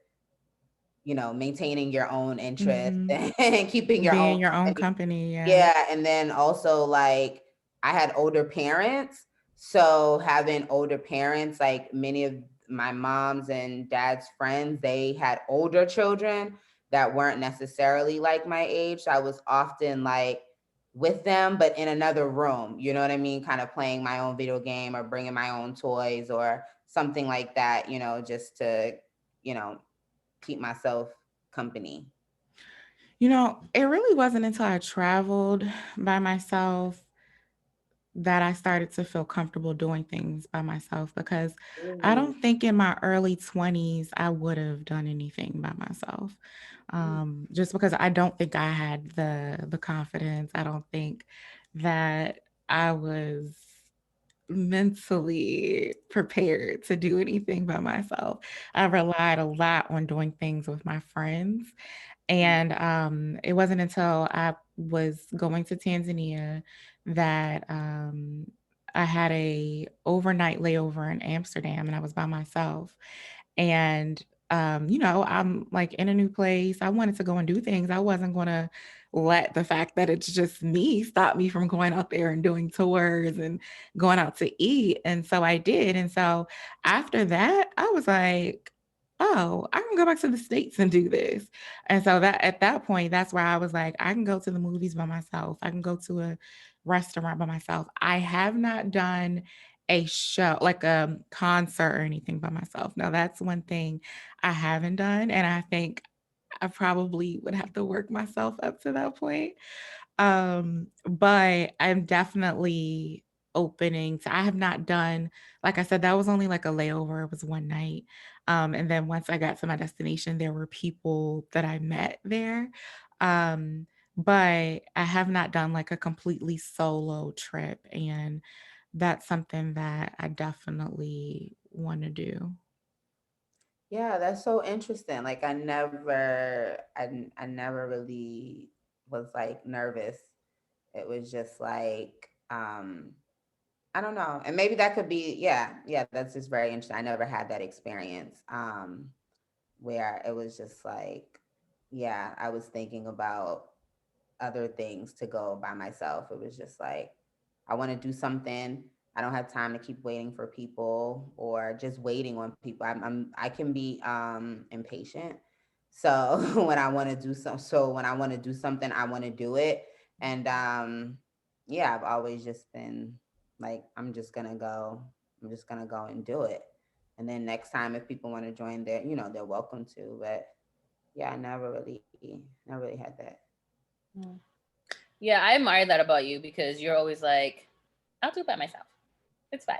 maintaining your own interest Mhm. and keeping your own Being your own company. company, yeah. Yeah, and then also like I had older parents, so having older parents, like many of my mom's and dad's friends, they had older children that weren't necessarily like my age. So I was often like with them, but in another room, you know what I mean? Kind of playing my own video game or bringing my own toys or something like that, just to, you know, keep myself company. It really wasn't until I traveled by myself that I started to feel comfortable doing things by myself, because I Really? don't think in my early 20s I would have done anything by myself. Mm. Just because I don't think I had the confidence. I don't think that I was mentally prepared to do anything by myself. I relied a lot on doing things with my friends. And it wasn't until I was going to Tanzania that I had a overnight layover in Amsterdam and I was by myself. And I'm like in a new place. I wanted to go and do things. I wasn't going to let the fact that it's just me stop me from going out there and doing tours and going out to eat. And so I did. And so after that, I was like, oh, I can go back to the States and do this. And so that at that point, that's where I was like, I can go to the movies by myself. I can go to a restaurant by myself. I have not done a show, like a concert or anything by myself. Now that's one thing I haven't done, and I think I probably would have to work myself up to that point. But I'm definitely opening to I have not done like I said, that was only like a layover. It was one night. And then once I got to my destination, there were people that I met there. Um, but I have not done like a completely solo trip. And that's something that I definitely want to do. Yeah, that's so interesting. Like I never really was like nervous. It was just like I don't know. And maybe that could be yeah, that's just very interesting. I never had that experience where it was just like yeah, I was thinking about other things to go by myself. It was just like, I want to do something. I don't have time to keep waiting for people or just waiting on people. I can be impatient. So when I want to do when I want to do something, I want to do it. And yeah, I've always just been like, I'm just gonna go and do it. And then next time, if people want to join, they're welcome to. But yeah, I never really had that. Mm. Yeah, I admire that about you because you're always like, I'll do it by myself. It's fine.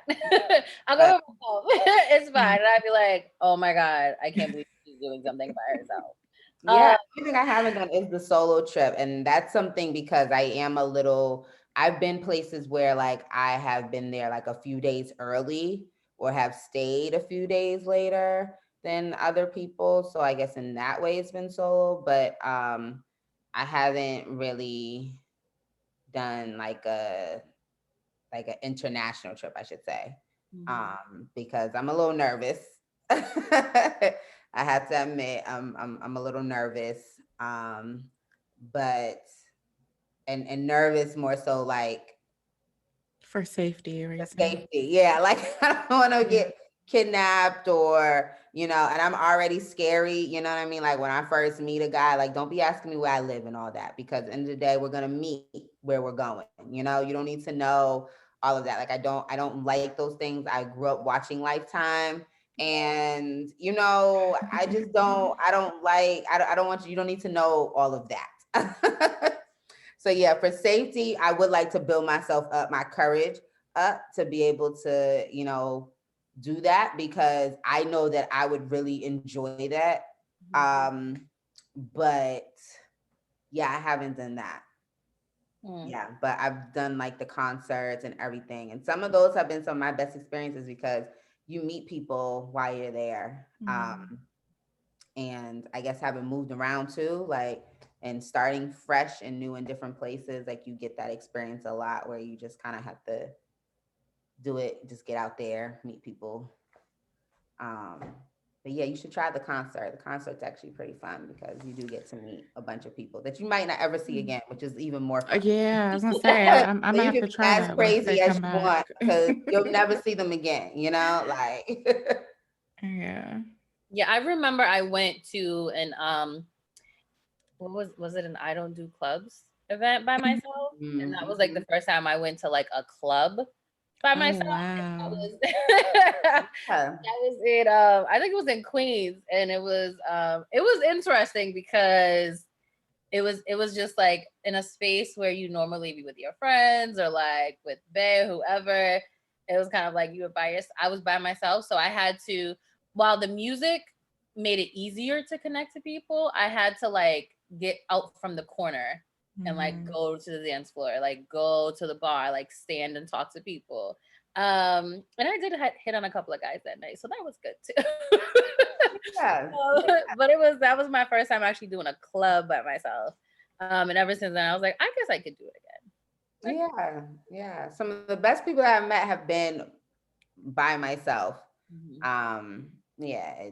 I'll go But by myself. It's fine. And I'd be like, oh my God, I can't believe she's doing something by herself. yeah, the only thing I haven't done is the solo trip. And that's something because I've been places where like I have been there like a few days early or have stayed a few days later than other people. So I guess in that way it's been solo, but I haven't really done like an international trip, I should say, because I'm a little nervous. I have to admit, I'm a little nervous, but and nervous more so like For safety the reasons. safety. Yeah, like I don't want to Yeah. get kidnapped or and I'm already scary. You know what I mean? Like when I first meet a guy, like don't be asking me where I live and all that because at the end of the day, we're gonna meet where we're going. You don't need to know all of that. Like I don't like those things. I grew up watching Lifetime. And I just don't. I don't like. I don't want you. You don't need to know all of that. So yeah, for safety, I would like to build myself up, my courage up to be able to, do that because I know that I would really enjoy that. But yeah, I haven't done that. Mm. Yeah, but I've done like the concerts and everything. And some of those have been some of my best experiences because you meet people while you're there. Mhm. And I guess having moved around too, like and starting fresh and new in different places, like you get that experience a lot where you just kind of have to do it, just get out there, meet people. Um, but yeah, you should try the concert. The concert's actually pretty fun because you do get to meet a bunch of people that you might not ever see again, which is even more fun. Yeah, I was gonna say So I might you have can to be try as that once they crazy as come you back. want because you'll never see them again, like Yeah. Yeah, I remember I went to an what was it, an I don't do clubs event by myself, and that was like the Mhm. first time I went to like a club by Oh myself. And that wow. was Yeah. that was in I think it was in Queens, and it was interesting because it was just like in a space where you normally be with your friends or like with Bay, whoever. It was kind of like you were biased. I was by myself, so I had to, while the music made it easier to connect to people, I had to like get out from the corner and like Mhm. go to the dance floor, like go to the bar, like stand and talk to people. And I did hit on a couple of guys that night, so that was good too. Yeah. But that was my first time actually doing a club by myself. And ever since then, I was like, I guess I could do it again. Yeah. Yeah. Some of the best people that I've met have been by myself. Mhm. Yeah,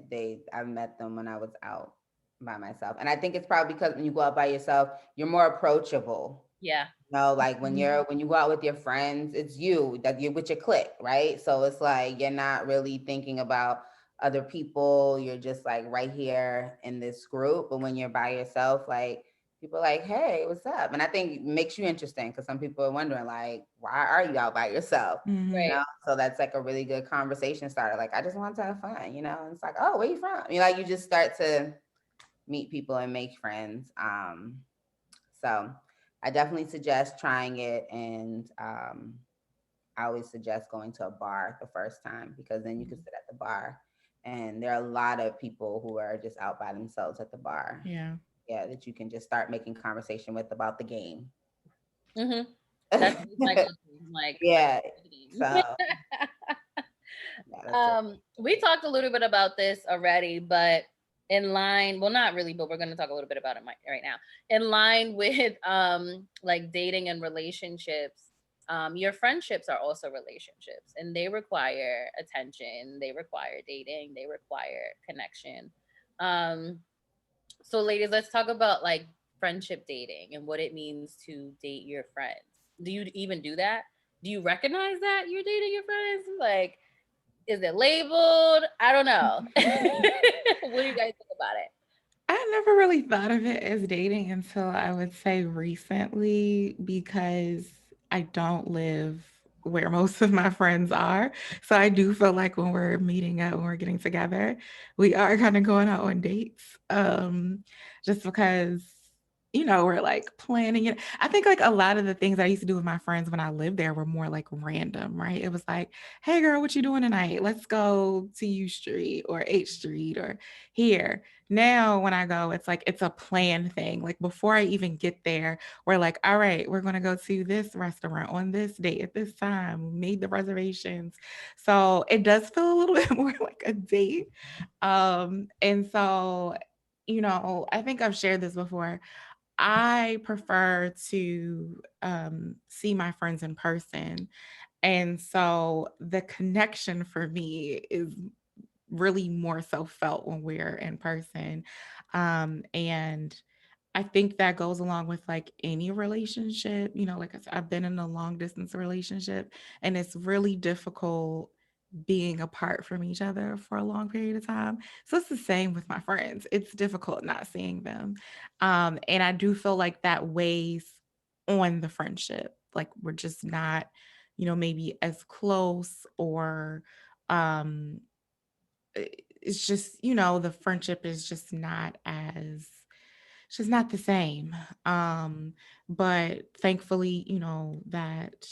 I met them when I was out by myself. And I think it's probably because when you go out by yourself, you're more approachable. Yeah. No, like Mhm. when you go out with your friends, it's you that you're with your clique, right? So it's like you're not really thinking about other people. You're just like right here in this group. But when you're by yourself, like people are like, hey, what's up? And I think it makes you interesting because some people are wondering, like, why are you out by yourself? Mhm. Right. So that's like a really good conversation starter. Like, I just want to have fun, And it's like, oh, where you from? Like you just start to meet people and make friends. So I definitely suggest trying it. And I always suggest going to a bar the first time because then you can Mhm. sit at the bar. And there are a lot of people who are just out by themselves at the bar. Yeah. Yeah, that you can just start making conversation with about the game. Mhm. That's always my go-to. I'm like, Yeah. let's So yeah, that's it. We talked a little bit about this already, but in line, well, not really, but we're going to talk a little bit about it right now. In line with like dating and relationships, your friendships are also relationships, and they require attention, they require dating, they require connection. Um, so, ladies, let's talk about like friendship dating and what it means to date your friends. Do you even do that? Do you recognize that you're dating your friends? Like, is it labeled? I don't know. What do you guys think about it? I never really thought of it as dating until I would say recently because I don't live where most of my friends are. So I do feel like when we're meeting up, when we're getting together, we are kind of going out on dates. Just because, we're like planning it. I think like a lot of the things I used to do with my friends when I lived there were more like random, right? It was like, hey girl, what you doing tonight? Let's go to U Street or H Street or here. Now, when I go, it's like it's a planned thing. Like before I even get there, we're like, all right, we're going to go to this restaurant on this date at this time. We made the reservations. So it does feel a little bit more like a date. And so, I think I've shared this before. I prefer to see my friends in person. And so the connection for me is really more so felt when we're in person. And I think that goes along with like any relationship. Like I said, I've been in a long distance relationship and it's really difficult being apart from each other for a long period of time. So it's the same with my friends. It's difficult not seeing them. And I do feel like that weighs on the friendship. Like we're just not, maybe as close or um it's just, the friendship is just not as it's just not the same. But thankfully, that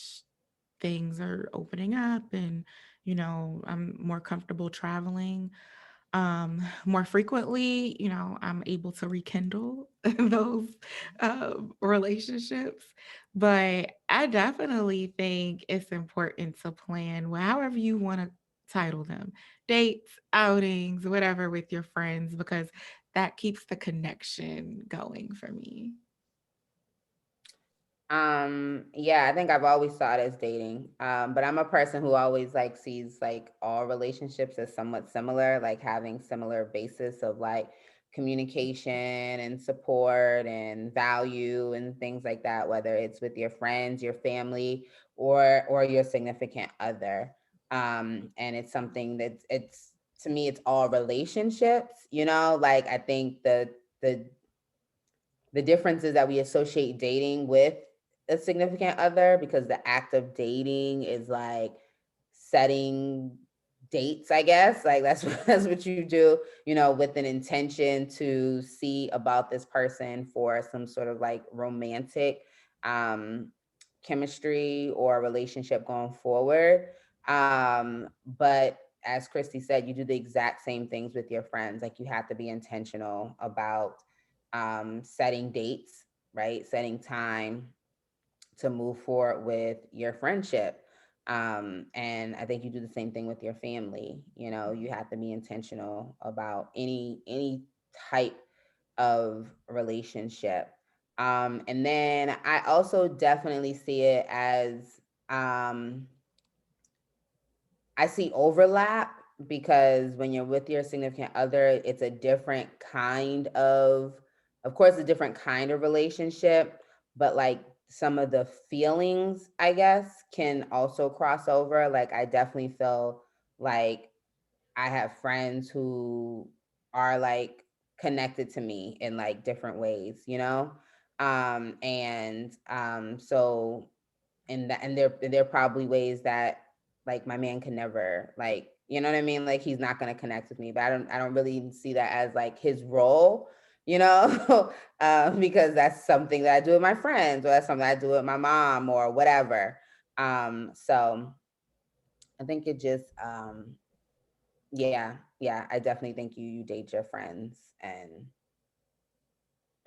things are opening up and, I'm more comfortable traveling more frequently. I'm able to rekindle those relationships. But I definitely think it's important to plan, well, however you want to title them, dates, outings, whatever, with your friends, because that keeps the connection going for me. Yeah, I think I've always saw it as dating. But I'm a person who always like sees like all relationships as somewhat similar, like having similar basis of like communication and support and value and things like that, whether it's with your friends, your family, or your significant other. And it's something that it's to me, it's all relationships, like I think the the difference is that we associate dating with a significant other because the act of dating is like setting dates, I guess. Like that's that's what you do, with an intention to see about this person for some sort of like romantic um chemistry or relationship going forward. But as Christy said, you do the exact same things with your friends. Like you have to be intentional about setting dates right? Setting time to move forward with your friendship. And I think you do the same thing with your family. You know, you have to be intentional about any type of relationship. And then I also definitely see it as I see overlap because when you're with your significant other, it's a different kind of course, a different kind of relationship, but like some of the feelings, I guess, can also cross over. Like, I definitely feel like I have friends who are like connected to me in like different ways, you know? So and there are probably ways that like my man can never, like, you know what I mean, like he's not going to connect with me, but I don't really see that as like his role, you know. Because that's something that I do with my friends, or that's something I do with my mom or whatever. So I think it just yeah, I definitely think you date your friends, and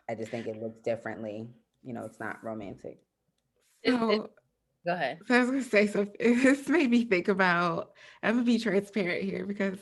I just think it looks differently, you know, it's not romantic. It So, go ahead. so I was gonna say something. This made me think about. I'm gonna be transparent here because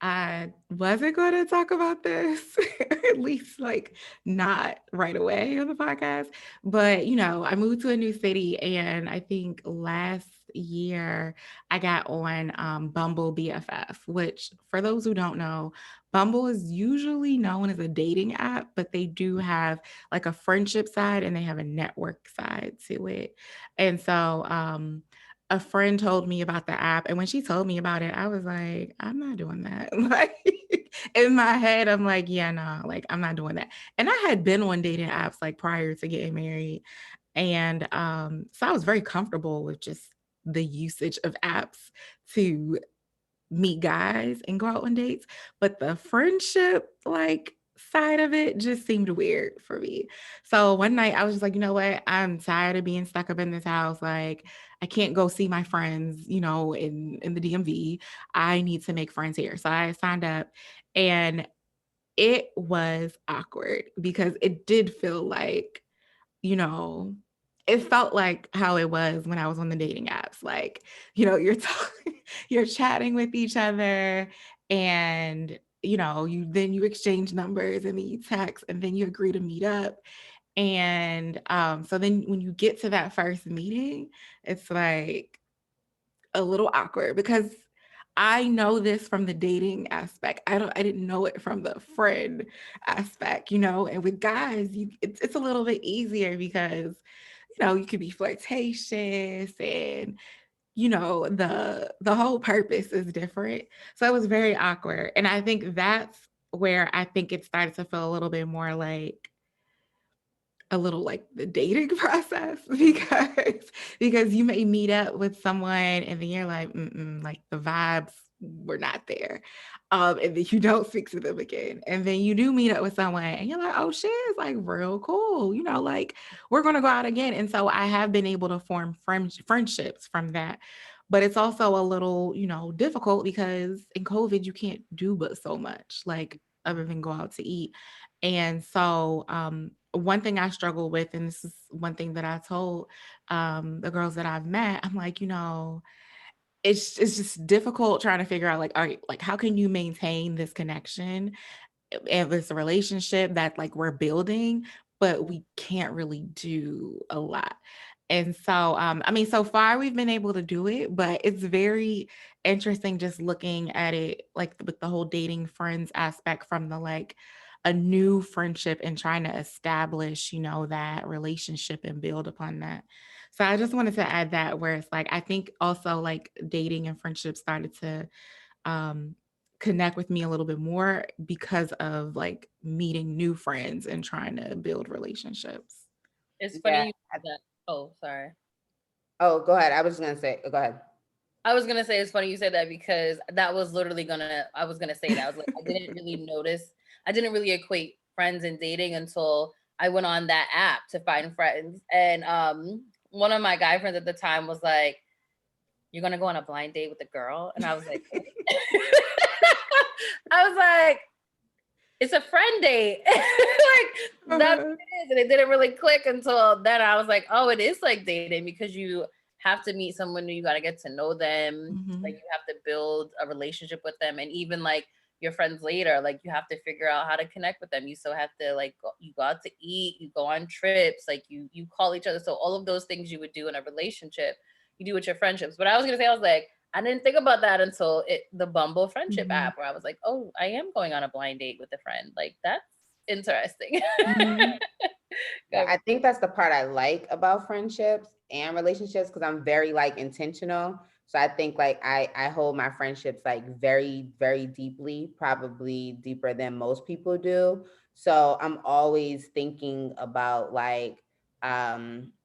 I wasn't going to talk about this, at least like not right away on the podcast. But, I moved to a new city, and I think last year I got on Bumble BFF, which, for those who don't know, Bumble is usually known as a dating app, but they do have like a friendship side and they have a network side to it. And so, a friend told me about the app, and when she told me about it, I was like, I'm not doing that. Like, in my head, I'm like, yeah, no, like I'm not doing that. And I had been on dating apps like prior to getting married. And so I was very comfortable with just the usage of apps to meet guys and go out on dates, but the friendship like side of it just seemed weird for me. So one night I was just like, you know what? I'm tired of being stuck up in this house. Like, I can't go see my friends, in the DMV. I need to make friends here. So I signed up, and it was awkward because it did feel like, you know, it felt like how it was when I was on the dating apps. Like, you're talking, you're chatting with each other, and you exchange numbers, and then you text, and then you agree to meet up. And so then when you get to that first meeting, it's like a little awkward because I know this from the dating aspect. I didn't know it from the friend aspect, and with guys, it's a little bit easier because you could be flirtatious, and the whole purpose is different. So it was very awkward. And I think that's where I think it started to feel a little bit more like a little like the dating process, because you may meet up with someone and then you're like, like the vibes were not there. And then you don't speak to them again. And then you do meet up with someone and you're like, oh shit, it's like real cool. Like we're gonna go out again. And so I have been able to form friendships from that. But it's also a little, difficult because in COVID you can't do but so much, like other than go out to eat. And so one thing I struggle with, and this is one thing that I told the girls that I've met, I'm like, it's just difficult trying to figure out like, all right, like how can you maintain this connection and this relationship that like we're building, but we can't really do a lot. And so, I mean, so far we've been able to do it, but it's very interesting just looking at it like with the whole dating friends aspect from the like a new friendship and trying to establish, that relationship and build upon that. So I just wanted to add that where it's like, I think also like dating and friendship started to um, connect with me a little bit more because of like meeting new friends and trying to build relationships. It's Yeah. funny you said that. Oh, sorry. Oh, go ahead. I was just gonna say, go ahead. I was gonna say it's funny you said that because that was literally I was gonna say that. I was like, I didn't really equate friends and dating until I went on that app to find friends. And one of my guy friends at the time was like, you're gonna go on a blind date with a girl? And I was like, I was like, it's a friend date. Like that's what it is. And it didn't really click until then. I was like, oh, it is like dating because you have to meet someone new, you gotta get to know them. Mm-hmm. Like you have to build a relationship with them. And even like your friends later, like you have to figure out how to connect with them. You still have to like you go out to eat, you go on trips, like you call each other. So all of those things you would do in a relationship, you do with your friendships. But I was gonna say, I was like, I didn't think about that until the Bumble friendship Mm-hmm. app, where I was like, oh, I am going on a blind date with a friend. Like that's interesting. Mm-hmm. Yeah, I think that's the part I like about friendships and relationships because I'm very like intentional. So I think like I hold my friendships like very, very deeply, probably deeper than most people do. So I'm always thinking about like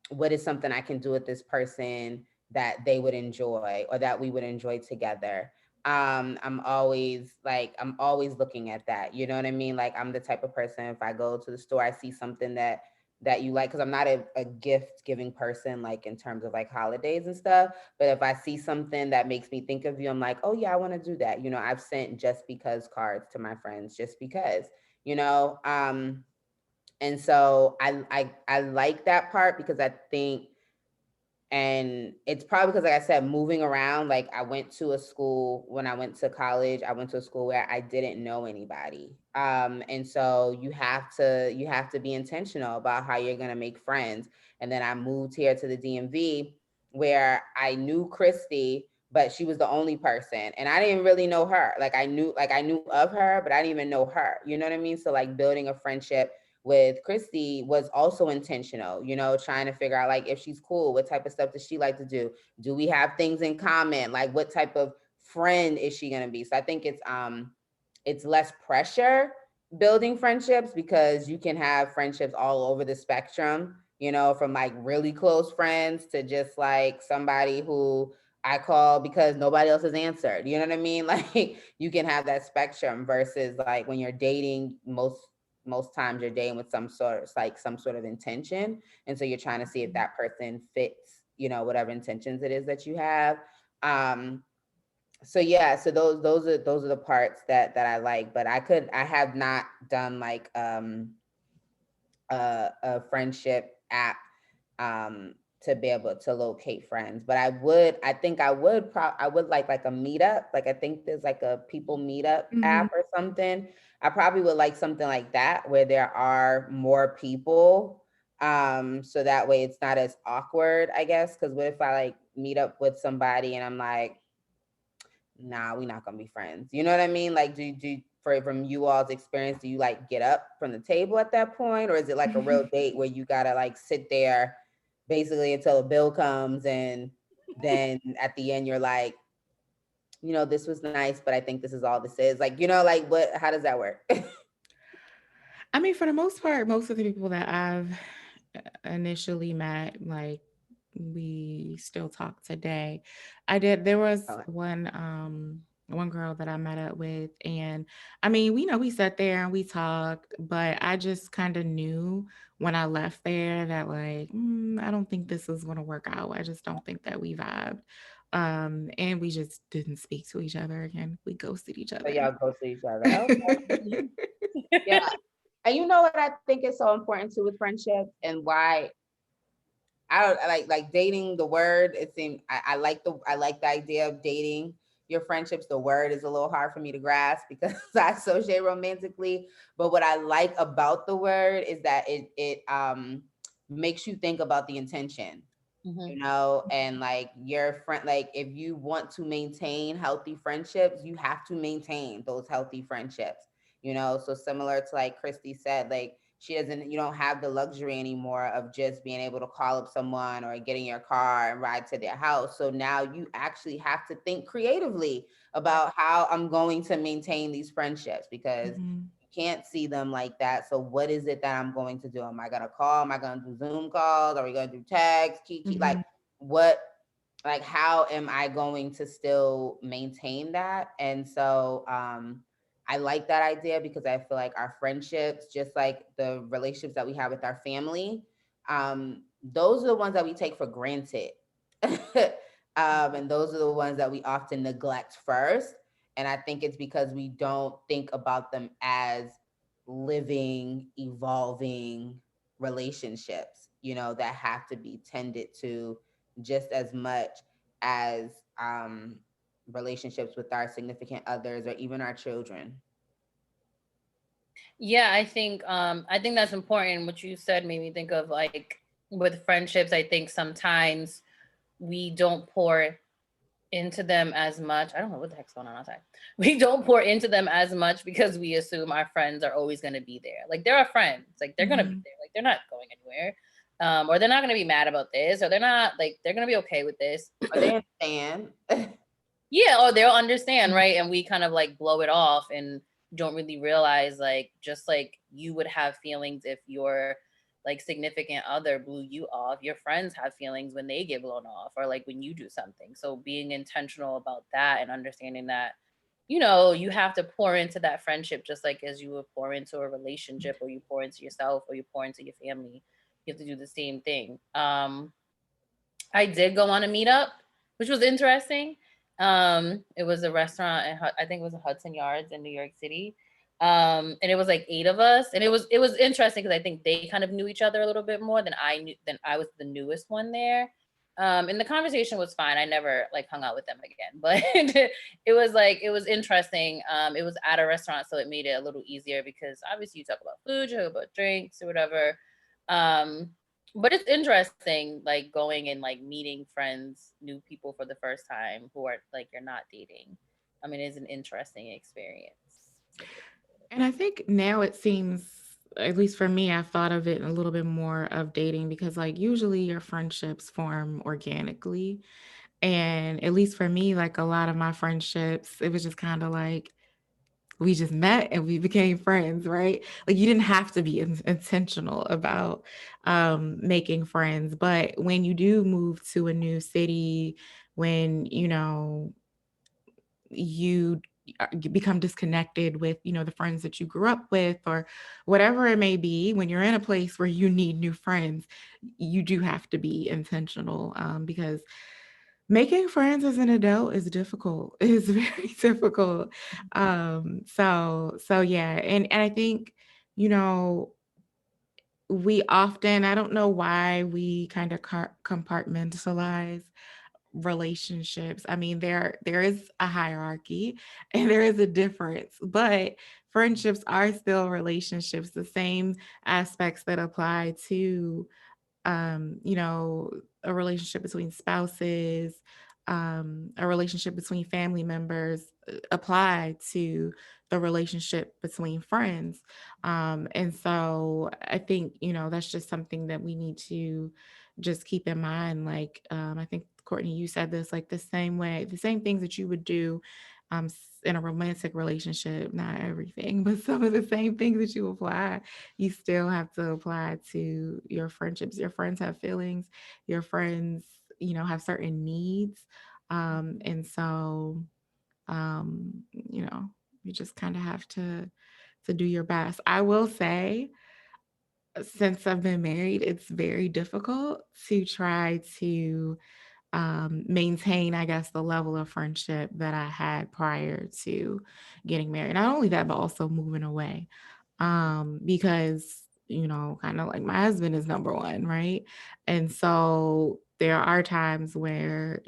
what is something I can do with this person that they would enjoy or that we would enjoy together. I'm always looking at that. You know what I mean? Like I'm the type of person, if I go to the store, I see something that you like, because I'm not a gift giving person like in terms of like holidays and stuff, but if I see something that makes me think of you, I'm like, oh yeah, I want to do that. You know, I've sent just because cards to my friends just because, you know. And so I like that part because I think, and it's probably because like I said, moving around, like I went to a school, when I went to college, I went to a school where I didn't know anybody. And so you have to be intentional about how you're going to make friends. And then I moved here to the DMV where I knew Christy, but she was the only person and I didn't really know her. Like I knew of her, but I didn't even know her, you know what I mean? So like building a friendship with Christy was also intentional, you know, trying to figure out like if she's cool, what type of stuff does she like to do? Do we have things in common? Like what type of friend is she going to be? So I think it's less pressure building friendships because you can have friendships all over the spectrum, you know, from like really close friends to just like somebody who I call because nobody else has answered. You know what I mean? Like you can have that spectrum versus like when you're dating, most times you're dating with some sort of intention, and so you're trying to see if that person fits, you know, whatever intentions it is that you have. So yeah, so those are the parts that I like, but I have not done like a friendship app to be able to locate friends, but I would like a meetup. Like I think there's like a people meetup Mm-hmm. app or something. I probably would like something like that where there are more people, so that way it's not as awkward, I guess. Because what if I like meet up with somebody and I'm like, nah, we're not gonna be friends. You know what I mean? Like, from you all's experience, do you like get up from the table at that point, or is it like a real date where you gotta like sit there basically until a bill comes, and then at the end you're like, you know, this was nice, but I think this is all this is. Like, you know, like what? How does that work? I mean, for the most part, most of the people that I've initially met, like we still talk today. There was Oh, one girl that I met up with, and I mean, we sat there and we talked, but I just kind of knew when I left there that like, I don't think this is gonna work out. I just don't think that we vibed. And we just didn't speak to each other again. We ghosted each so other. y'all go to each other. Okay. Mhm. Yeah. And you know what I think is so important too with friendships, and why I don't like dating the word. It seemed I like the idea of dating your friendships. The word is a little hard for me to grasp because I associate romantically. But what I like about the word is that it makes you think about the intention, you Mhm. know, and like your friend, like if you want to maintain healthy friendships, you have to maintain those healthy friendships, you know. So similar to like Christy said, like you don't have the luxury anymore of just being able to call up someone or get in your car and ride to their house. So now you actually have to think creatively about how I'm going to maintain these friendships because Mhm. can't see them like that. So what is it that I'm going to do? Am I gonna call? Am I gonna do Zoom calls? Are we gonna do tags? Kiki? Like Mhm. what? Like how am I going to still maintain that? And so I like that idea because I feel like our friendships, just like the relationships that we have with our family, those are the ones that we take for granted. And those are the ones that we often neglect first. And I think it's because we don't think about them as living, evolving relationships, that have to be tended to just as much as relationships with our significant others or even our children. Yeah, I think that's important. What you said made me think of like with friendships, I think sometimes we don't pour into them as much. I don't know what the heck's going on outside. We don't pour into them as much because we assume our friends are always going to be there. Like they're our friends. Like they're going to be Mhm. there. Like they're not going anywhere. Or they're not going to be mad about this, or they're not like they're going to be okay with this. Or they understand. Yeah, or they'll understand, right? And we kind of like blow it off and don't really realize like just like you would have feelings if your like significant other blew you off, your friends have feelings when they get blown off or like when you do something. So being intentional about that and understanding that you have to pour into that friendship just like as you would pour into a relationship or you pour into yourself or you pour into your family. You have to do the same thing. I did go on a meetup, which was interesting. It was a restaurant, and I think it was a Hudson Yards in New York City. And it was like 8 of us, and it was interesting because I think they kind of knew each other a little bit more than I knew. Than I was the newest one there. And the conversation was fine. I never like hung out with them again, but it was interesting. It was at a restaurant, so it made it a little easier because obviously you talk about food, you talk about drinks or whatever. Um, but it's interesting like going and like meeting friends, new people for the first time who are like you're not dating. I mean, it's an interesting experience. And I think now it seems, at least for me, I've thought of it a little bit more of dating because, like, usually your friendships form organically. And at least for me, like, a lot of my friendships, it was just kind of like we just met and we became friends, right? Like, you didn't have to be intentional about making friends. But when you do move to a new city, when, you become disconnected with the friends that you grew up with or whatever it may be, when you're in a place where you need new friends, you do have to be intentional, because making friends as an adult is difficult. It's very difficult. So yeah, and I think you know we often, I don't know why we kind of compartmentalize relationships. I mean, there is a hierarchy and there is a difference, but friendships are still relationships. The same aspects that apply to you know, a relationship between spouses, a relationship between family members apply to the relationship between friends. And so I think, that's just something that we need to just keep in mind. Like, I think, Courtney, you said this, like the same things that you would do in a romantic relationship, not everything, but some of the same things that you apply you still have to apply to your friendships. Your friends have feelings, your friends, have certain needs. And so, you know, you just kind of have to do your best. I will say, since I've been married, it's very difficult to try to maintain, I guess, the level of friendship that I had prior to getting married. Not only that, but also moving away. Because, kind of like my husband is number one, right? And so there are times where,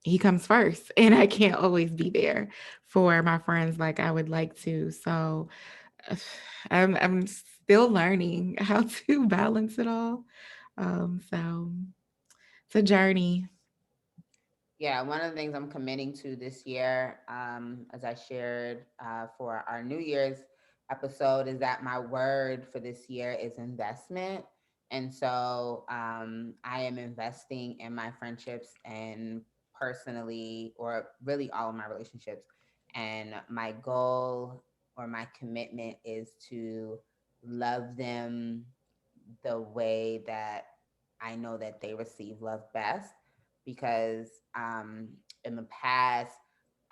he comes first and I can't always be there for my friends like I would like to. So I'm still learning how to balance it all. So it's a journey. Yeah, one of the things I'm committing to this year, as I shared for our New Year's episode, is that my word for this year is investment. And so I am investing in my friendships and personally, or really all of my relationships. And my goal or my commitment is to love them the way that I know that they receive love best, because in the past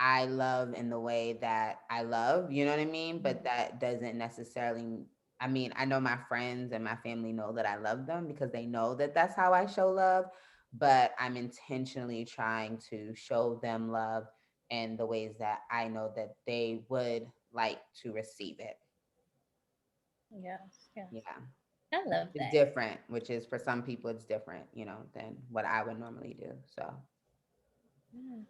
I love in the way that I love, you know what I mean? But that doesn't necessarily, I mean, I know my friends and my family know that I love them because they know that that's how I show love, but I'm intentionally trying to show them love in the ways that I know that they would like to receive it. Yes, yes. Yeah. I love It's that. different, which is for some people it's different, than what I would normally do. So Yes.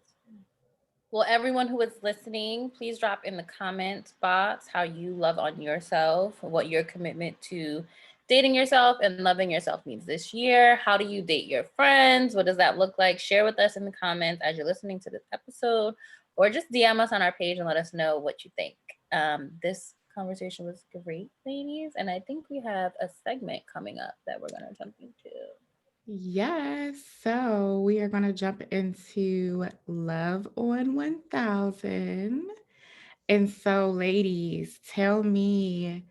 Well, everyone who is listening, please drop in the comment box how you love on yourself, what your commitment to dating yourself and loving yourself means this year. How do you date your friends? What does that look like? Share with us in the comments as you're listening to this episode, or just DM us on our page and let us know what you think. This conversation was great, ladies, and I think we have a segment coming up that we're going to jump into. Yes. So we are going to jump into Love on 1000. And so, ladies, tell me,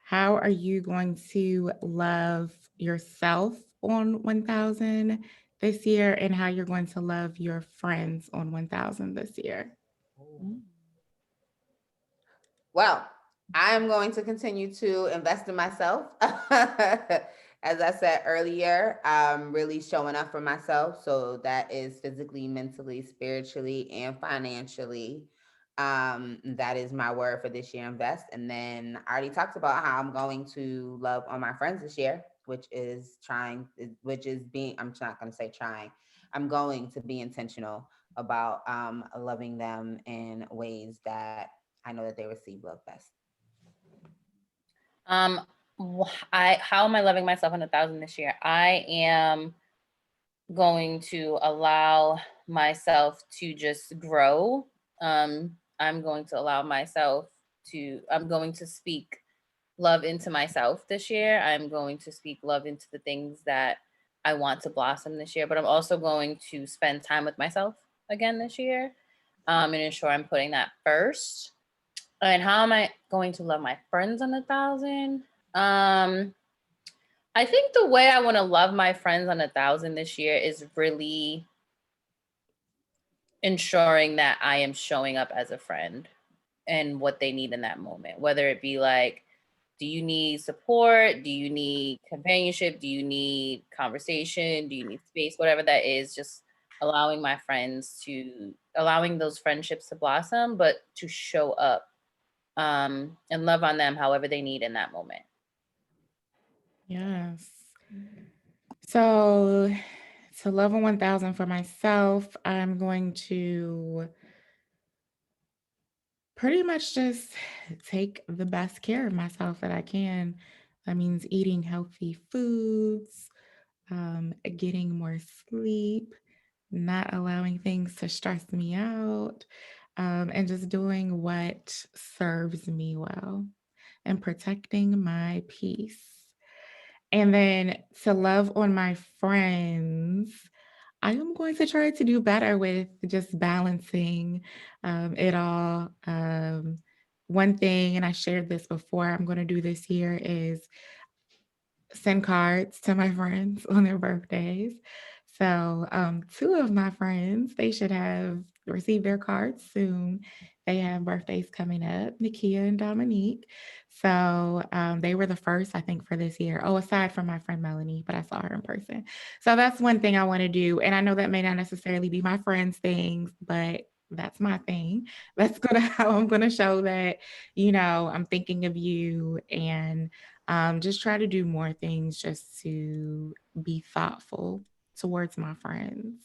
how are you going to love yourself on 1000 this year, and how you're going to love your friends on 1000 this year? Mm. well, I am going to continue to invest in myself. As I said earlier, I'm really showing up for myself. So that is physically, mentally, spiritually, and financially. That is my word for this year, invest. And then I already talked about how I'm going to love on my friends this year, which is being, I'm not going to say trying, I'm going to be intentional about loving them in ways that I know that they receive love best. Um, I how am I loving myself in 1,000 this year? I am going to allow myself to just grow. I'm going to allow myself I'm going to speak love into myself this year. I'm going to speak love into the things that I want to blossom this year, but I'm also going to spend time with myself again this year, and ensure I'm putting that first. And how am I going to love my friends on 1,000? I think the way I want to love my friends on 1,000 this year is really ensuring that I am showing up as a friend and what they need in that moment, whether it be like, do you need support? Do you need companionship? Do you need conversation? Do you need space? Whatever that is, just allowing those friendships to blossom, but to show up, and love on them however they need in that moment. Yes. So, to love on 1000 for myself, I'm going to pretty much just take the best care of myself that I can. That means eating healthy foods, getting more sleep, not allowing things to stress me out, and just doing what serves me well and protecting my peace. And then to love on my friends, I am going to try to do better with just balancing it all. One thing, and I shared this before, I'm going to do this year is send cards to my friends on their birthdays. So, two of my friends, they should have received their cards soon. They have birthdays coming up, Nakia and Dominique. So, they were the first, I think, for this year. Oh, aside from my friend Melanie, but I saw her in person. So that's one thing I want to do. And I know that may not necessarily be my friends' things, but that's my thing. That's gonna how I'm gonna show that, I'm thinking of you, and just try to do more things just to be thoughtful towards my friends.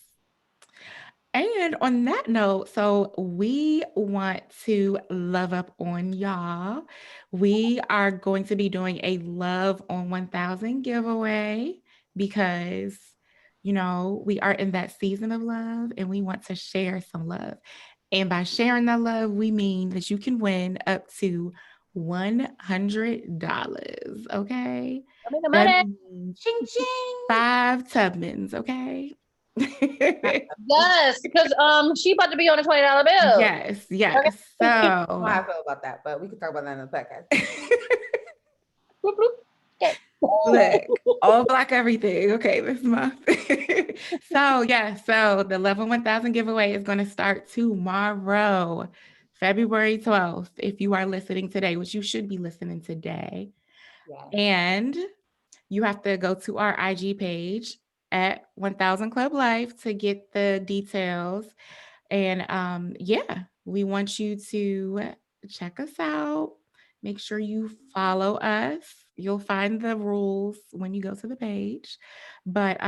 And on that note, so we want to love up on y'all. We are going to be doing a Love on 1000 giveaway because, we are in that season of love and we want to share some love. And by sharing that love, we mean that you can win up to $100. Okay. Show me the That money. means Ching ching. 5 Tubmans. Okay. Yes, because she about to be on a $20 bill. Yes, yes. Okay. I don't know how So I feel about that, but we can talk about that in the podcast. Bloop, bloop. Okay. look, all black everything. Okay, this month. So the Level 1000 giveaway is going to start tomorrow, February 12th. If you are listening today, which you should be listening today. Yes. And you have to go to our IG page at 1000 Club Life to get the details. And yeah, we want you to check us out. Make sure you follow us. You'll find the rules when you go to the page. But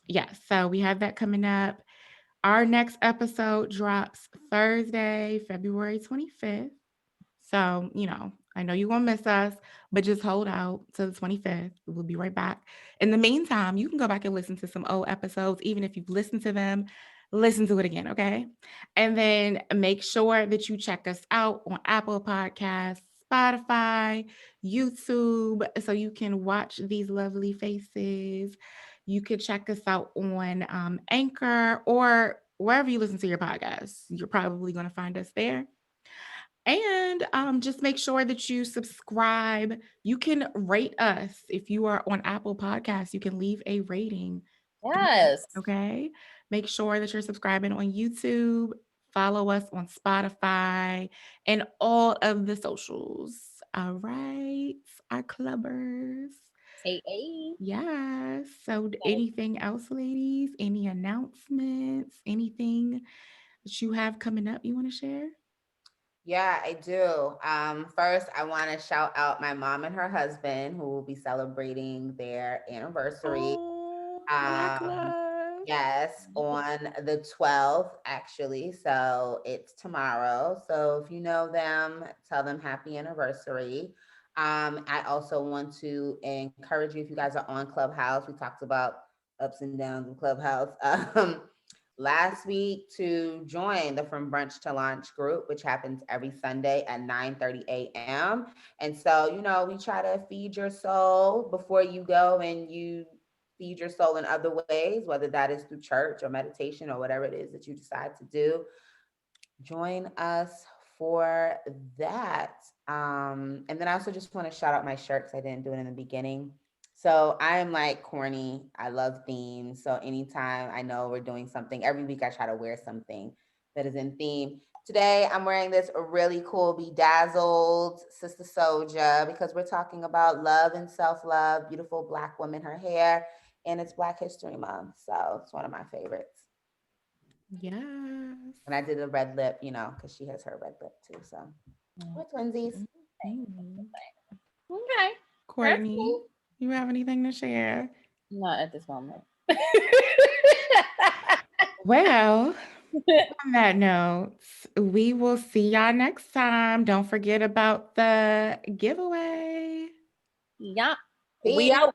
yeah, so we have that coming up. Our next episode drops Thursday, February 25th. So, I know you're going to miss us, but just hold out till the 25th. We'll be right back. In the meantime, you can go back and listen to some old episodes. Even if you've listened to them, listen to it again, okay? And then make sure that you check us out on Apple Podcasts, Spotify, YouTube, so you can watch these lovely faces. You could check us out on Anchor or wherever you listen to your podcasts. You're probably going to find us there. And just make sure that you subscribe. You can rate us if you are on Apple Podcasts. You can leave a rating. Yes. Okay. Make sure that you're subscribing on YouTube. Follow us on Spotify and all of the socials. All right. Our clubbers. Hey, hey. Yes. So, anything else, ladies? Any announcements? Anything that you have coming up you want to share? Yeah, I do. First, I want to shout out my mom and her husband who will be celebrating their anniversary. Oh, Black Um, love. yes, on the 12th, actually. So it's tomorrow. So if you know them, tell them happy anniversary. I also want to encourage you if you guys are on Clubhouse. We talked about ups and downs of Clubhouse. Last week to join the From Brunch to Launch group, which happens every Sunday at 9:30 a.m. And so, we try to feed your soul before you go and you feed your soul in other ways, whether that is through church or meditation or whatever it is that you decide to do. Join us for that. And then I also just want to shout out my shirt because I didn't do it in the beginning. So I am like corny. I love themes. So anytime I know we're doing something, every week I try to wear something that is in theme. Today I'm wearing this really cool bedazzled Sister Soldier because we're talking about love and self-love, beautiful Black woman, her hair, and it's Black History Month. So it's one of my favorites. Yes. And I did a red lip, because she has her red lip too. So we're twinsies. Mhm. Okay. Courtney, you have anything to share? Not at this moment. Well, on that note, we will see y'all next time. Don't forget about the giveaway. Yeah. Peace. We out.